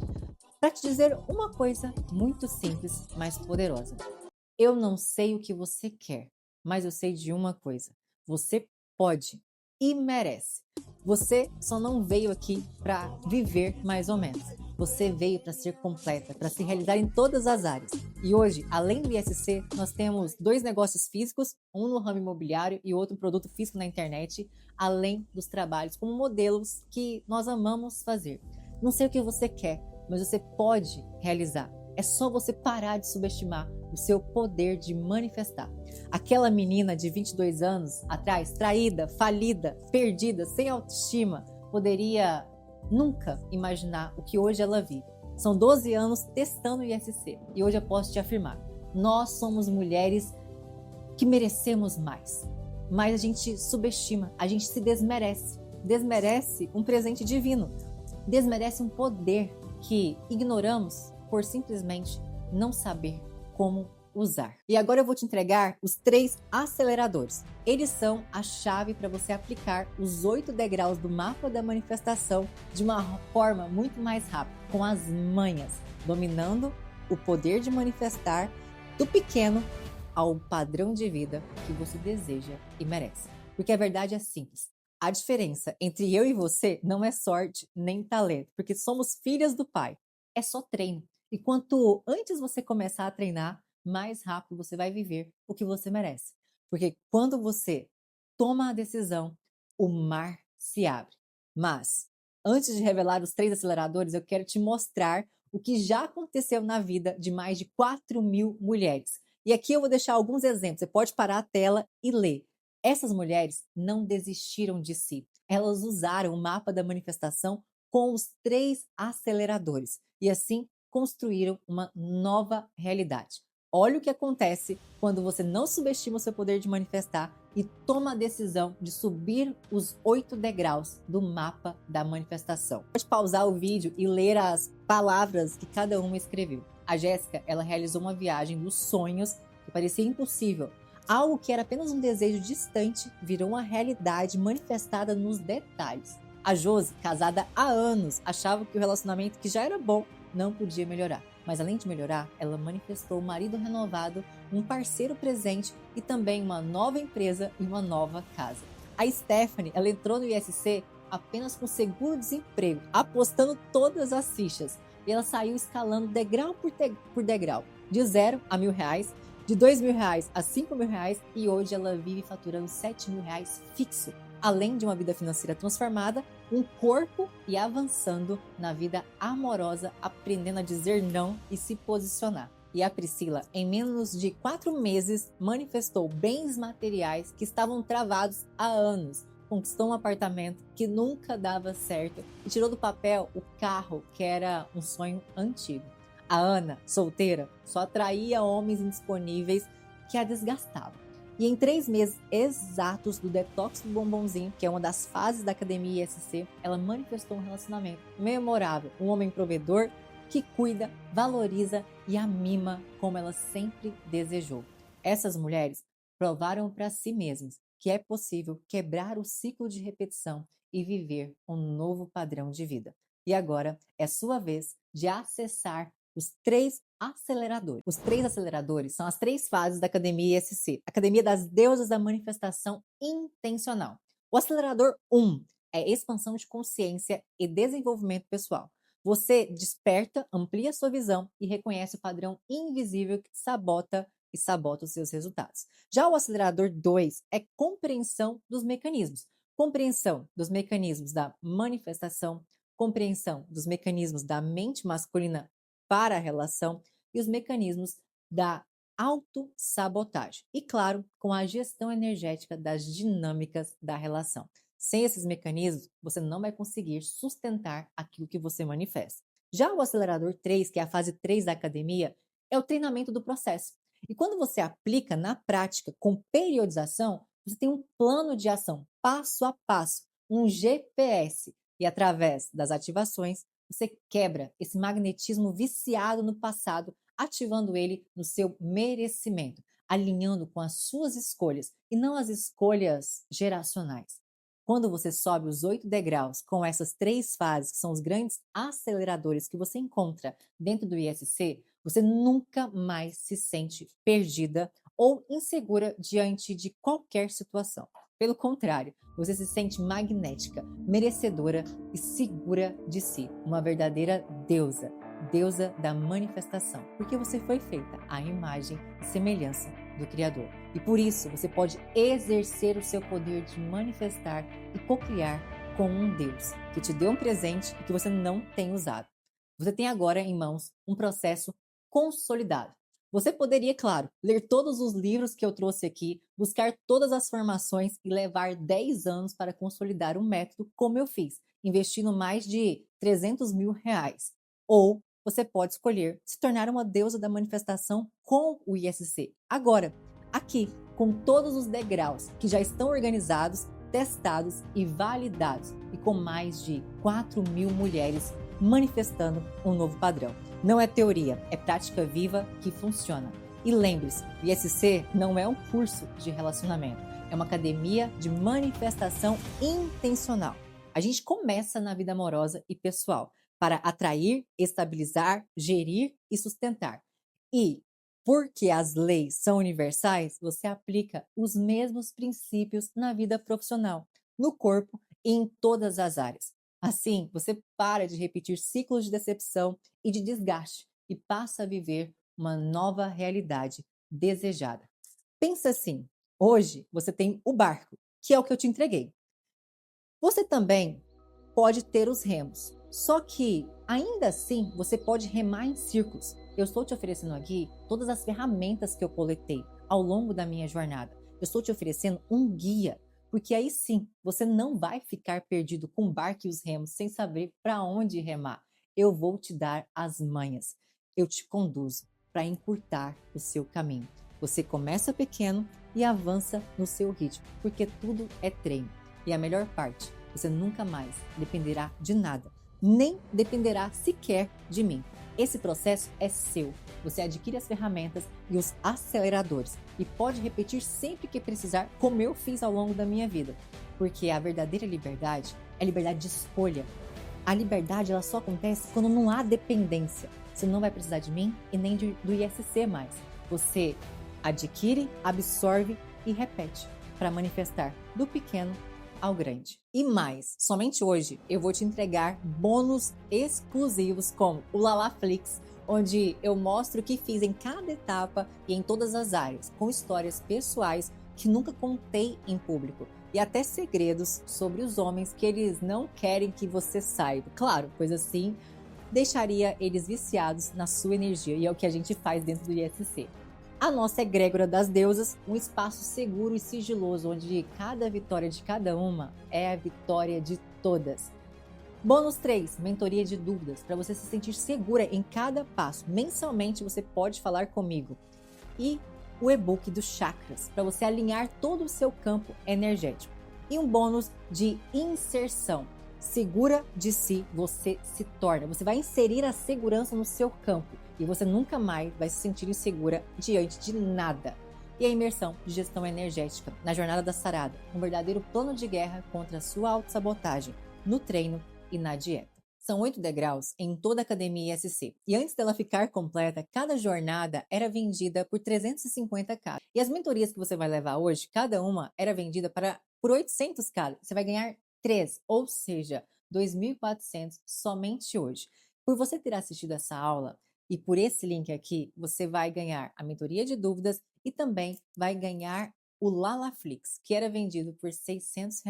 Para te dizer uma coisa muito simples, mas poderosa. Eu não sei o que você quer, mas eu sei de uma coisa: você pode e merece. Você só não veio aqui para viver mais ou menos. Você veio para ser completa, para se realizar em todas as áreas. E hoje, além do ISC, nós temos dois negócios físicos, um no ramo imobiliário e outro produto físico na internet, além dos trabalhos como modelos que nós amamos fazer. Não sei o que você quer, mas você pode realizar. É só você parar de subestimar o seu poder de manifestar. Aquela menina de 22 anos atrás, traída, falida, perdida, sem autoestima, poderia nunca imaginar o que hoje ela vive. São 12 anos testando o ISC e hoje eu posso te afirmar: nós somos mulheres que merecemos mais. Mas a gente subestima, a gente se desmerece. Desmerece um presente divino, desmerece um poder que ignoramos por simplesmente não saber como usar. E agora eu vou te entregar os 3 aceleradores. Eles são a chave para você aplicar os 8 degraus do mapa da manifestação de uma forma muito mais rápida, com as manhas, dominando o poder de manifestar do pequeno ao padrão de vida que você deseja e merece. Porque a verdade é simples. A diferença entre eu e você não é sorte nem talento, porque somos filhas do Pai. É só treino. E quanto antes você começar a treinar, mais rápido você vai viver o que você merece. Porque quando você toma a decisão, o mar se abre. Mas, antes de revelar os 3 aceleradores, eu quero te mostrar o que já aconteceu na vida de mais de 4.000 mulheres. E aqui eu vou deixar alguns exemplos. Você pode parar a tela e ler. Essas mulheres não desistiram de si. Elas usaram o mapa da manifestação com os 3 aceleradores e assim construíram uma nova realidade. Olha o que acontece quando você não subestima o seu poder de manifestar e toma a decisão de subir os 8 degraus do mapa da manifestação. Pode pausar o vídeo e ler as palavras que cada uma escreveu. A Jéssica, ela realizou uma viagem dos sonhos que parecia impossível. Algo que era apenas um desejo distante virou uma realidade manifestada nos detalhes. A Josi, casada há anos, achava que o relacionamento que já era bom não podia melhorar. Mas além de melhorar, ela manifestou um marido renovado, um parceiro presente e também uma nova empresa e uma nova casa. A Stephanie, ela entrou no ISC apenas com seguro-desemprego, apostando todas as fichas. E ela saiu escalando degrau por degrau, de 0 a R$ 1.000, de R$ 2.000 a R$ 5.000 e hoje ela vive faturando R$ 7.000 fixo. Além de uma vida financeira transformada, um corpo e avançando na vida amorosa, aprendendo a dizer não e se posicionar. E a Priscila, em menos de 4 meses, manifestou bens materiais que estavam travados há anos. Conquistou um apartamento que nunca dava certo e tirou do papel o carro que era um sonho antigo. A Ana, solteira, só atraía homens indisponíveis que a desgastavam. E em 3 meses exatos do detox do bombonzinho, que é uma das fases da academia ISC, ela manifestou um relacionamento memorável. Um homem provedor que cuida, valoriza e a mima como ela sempre desejou. Essas mulheres provaram para si mesmas que é possível quebrar o ciclo de repetição e viver um novo padrão de vida. E agora é sua vez de acessar os 3 aceleradores. Os 3 aceleradores são as 3 fases da Academia ISC, Academia das Deusas da Manifestação Intencional. O acelerador 1 é expansão de consciência e desenvolvimento pessoal. Você desperta, amplia sua visão e reconhece o padrão invisível que sabota e sabota os seus resultados. Já o acelerador 2 é compreensão dos mecanismos. Compreensão dos mecanismos da manifestação, compreensão dos mecanismos da mente masculina para a relação e os mecanismos da autossabotagem. E, claro, com a gestão energética das dinâmicas da relação. Sem esses mecanismos, você não vai conseguir sustentar aquilo que você manifesta. Já o acelerador 3, que é a fase 3 da academia, é o treinamento do processo. E quando você aplica na prática com periodização, você tem um plano de ação passo a passo, um GPS. E através das ativações, você quebra esse magnetismo viciado no passado, ativando ele no seu merecimento, alinhando com as suas escolhas e não as escolhas geracionais. Quando você sobe os 8 degraus com essas 3 fases, que são os grandes aceleradores que você encontra dentro do ISC, você nunca mais se sente perdida ou insegura diante de qualquer situação. Pelo contrário, você se sente magnética, merecedora e segura de si, uma verdadeira deusa, deusa da manifestação, porque você foi feita à imagem e semelhança do Criador. E por isso você pode exercer o seu poder de manifestar e co-criar com um Deus que te deu um presente e que você não tem usado. Você tem agora em mãos um processo consolidado. Você poderia, claro, ler todos os livros que eu trouxe aqui, buscar todas as formações e levar 10 anos para consolidar um método como eu fiz, investindo mais de R$ 300.000. Ou você pode escolher se tornar uma deusa da manifestação com o ISC. Agora, aqui, com todos os degraus que já estão organizados, testados e validados, e com mais de 4.000 mulheres manifestando um novo padrão. Não é teoria, é prática viva que funciona. E lembre-se, o ISC não é um curso de relacionamento, é uma academia de manifestação intencional. A gente começa na vida amorosa e pessoal para atrair, estabilizar, gerir e sustentar. E porque as leis são universais, você aplica os mesmos princípios na vida profissional, no corpo e em todas as áreas. Assim, você para de repetir ciclos de decepção e de desgaste e passa a viver uma nova realidade desejada. Pensa assim: hoje você tem o barco, que é o que eu te entreguei. Você também pode ter os remos, só que ainda assim você pode remar em círculos. Eu estou te oferecendo aqui todas as ferramentas que eu coletei ao longo da minha jornada. Eu estou te oferecendo um guia, porque aí sim você não vai ficar perdido com o barco e os remos sem saber para onde remar. Eu vou te dar as manhas. Eu te conduzo para encurtar o seu caminho. Você começa pequeno e avança no seu ritmo, porque tudo é treino. E a melhor parte, você nunca mais dependerá de nada, nem dependerá sequer de mim. Esse processo é seu. Você adquire as ferramentas e os aceleradores e pode repetir sempre que precisar, como eu fiz ao longo da minha vida. Porque a verdadeira liberdade é liberdade de escolha. A liberdade ela só acontece quando não há dependência. Você não vai precisar de mim e nem do ISC mais. Você adquire, absorve e repete para manifestar do pequeno ao grande. E mais, somente hoje eu vou te entregar bônus exclusivos como o Lalaflix, onde eu mostro o que fiz em cada etapa e em todas as áreas, com histórias pessoais que nunca contei em público e até segredos sobre os homens que eles não querem que você saiba. Claro, pois assim deixaria eles viciados na sua energia e é o que a gente faz dentro do ISC. A nossa egrégora das deusas, um espaço seguro e sigiloso, onde cada vitória de cada uma é a vitória de todas. Bônus 3, mentoria de dúvidas, para você se sentir segura em cada passo. Mensalmente você pode falar comigo. E o e-book dos chakras, para você alinhar todo o seu campo energético. E um bônus de inserção. Segura de si você se torna. Você vai inserir a segurança no seu campo e você nunca mais vai se sentir insegura diante de nada. E a imersão de gestão energética na jornada da sarada, um verdadeiro plano de guerra contra a sua autossabotagem no treino e na dieta. São 8 degraus em toda a academia ISC. E antes dela ficar completa, cada jornada era vendida por 350 cada. E as mentorias que você vai levar hoje, cada uma era vendida por 800 cada. Você vai ganhar 3, ou seja, 2.400 somente hoje. Por você ter assistido essa aula e por esse link aqui, você vai ganhar a mentoria de dúvidas e também vai ganhar o Lalaflix, que era vendido por R$ 600,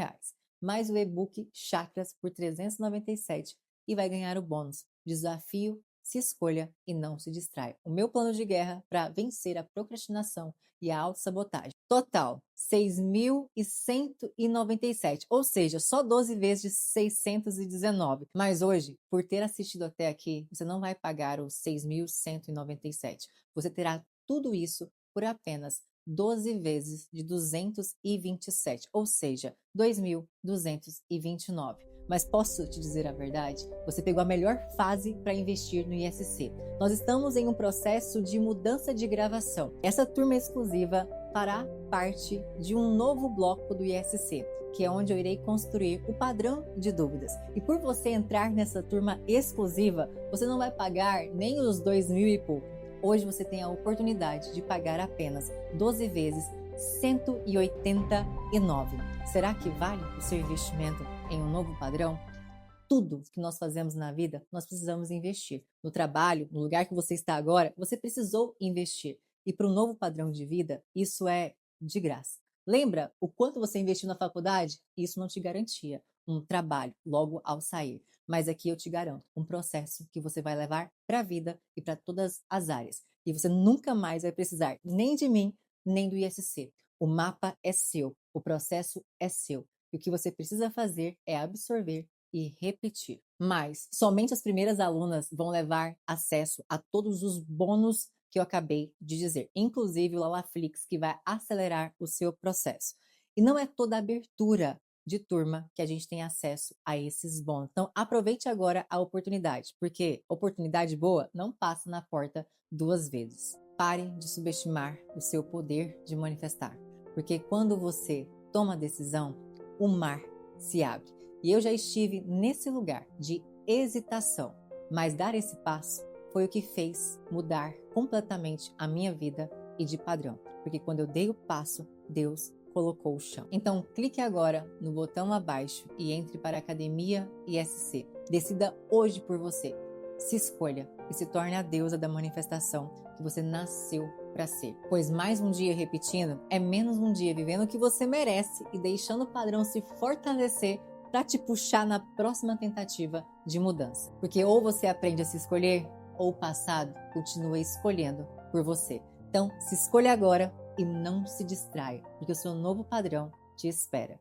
mais o e-book Chakras por 397 e vai ganhar o bônus Desafio Se escolha e não se distraia. O meu plano de guerra para vencer a procrastinação e a autossabotagem. Total, 6.197, ou seja, só 12 vezes de 619. Mas hoje, por ter assistido até aqui, você não vai pagar os 6.197. Você terá tudo isso por apenas 12 vezes de 227, ou seja, 2.229. Mas posso te dizer a verdade? Você pegou a melhor fase para investir no ISC. Nós estamos em um processo de mudança de gravação. Essa turma exclusiva fará parte de um novo bloco do ISC, que é onde eu irei construir o padrão de dúvidas. E por você entrar nessa turma exclusiva, você não vai pagar nem os 2.000 e pouco. Hoje você tem a oportunidade de pagar apenas 12 vezes 189. Será que vale o seu investimento em um novo padrão? Tudo que nós fazemos na vida, nós precisamos investir. No trabalho, no lugar que você está agora, você precisou investir. E para um novo padrão de vida, isso é de graça. Lembra o quanto você investiu na faculdade? Isso não te garantia um trabalho logo ao sair. Mas aqui eu te garanto um processo que você vai levar para a vida e para todas as áreas. E você nunca mais vai precisar nem de mim, nem do ISC. O mapa é seu, o processo é seu. E o que você precisa fazer é absorver e repetir. Mas somente as primeiras alunas vão levar acesso a todos os bônus que eu acabei de dizer, inclusive o Lalaflix, que vai acelerar o seu processo. E não é toda a abertura de turma que a gente tem acesso a esses bônus. Então, aproveite agora a oportunidade, porque oportunidade boa não passa na porta duas vezes. Pare de subestimar o seu poder de manifestar, porque quando você toma a decisão, o mar se abre. E eu já estive nesse lugar de hesitação, mas dar esse passo foi o que fez mudar completamente a minha vida e de padrão, porque quando eu dei o passo, Deus colocou o chão. Então, clique agora no botão abaixo e entre para a Academia ISC. Decida hoje por você. Se escolha e se torne a deusa da manifestação que você nasceu para ser. Pois mais um dia repetindo é menos um dia vivendo o que você merece e deixando o padrão se fortalecer para te puxar na próxima tentativa de mudança. Porque ou você aprende a se escolher, ou o passado continua escolhendo por você. Então, se escolha agora e não se distraia, porque o seu novo padrão te espera.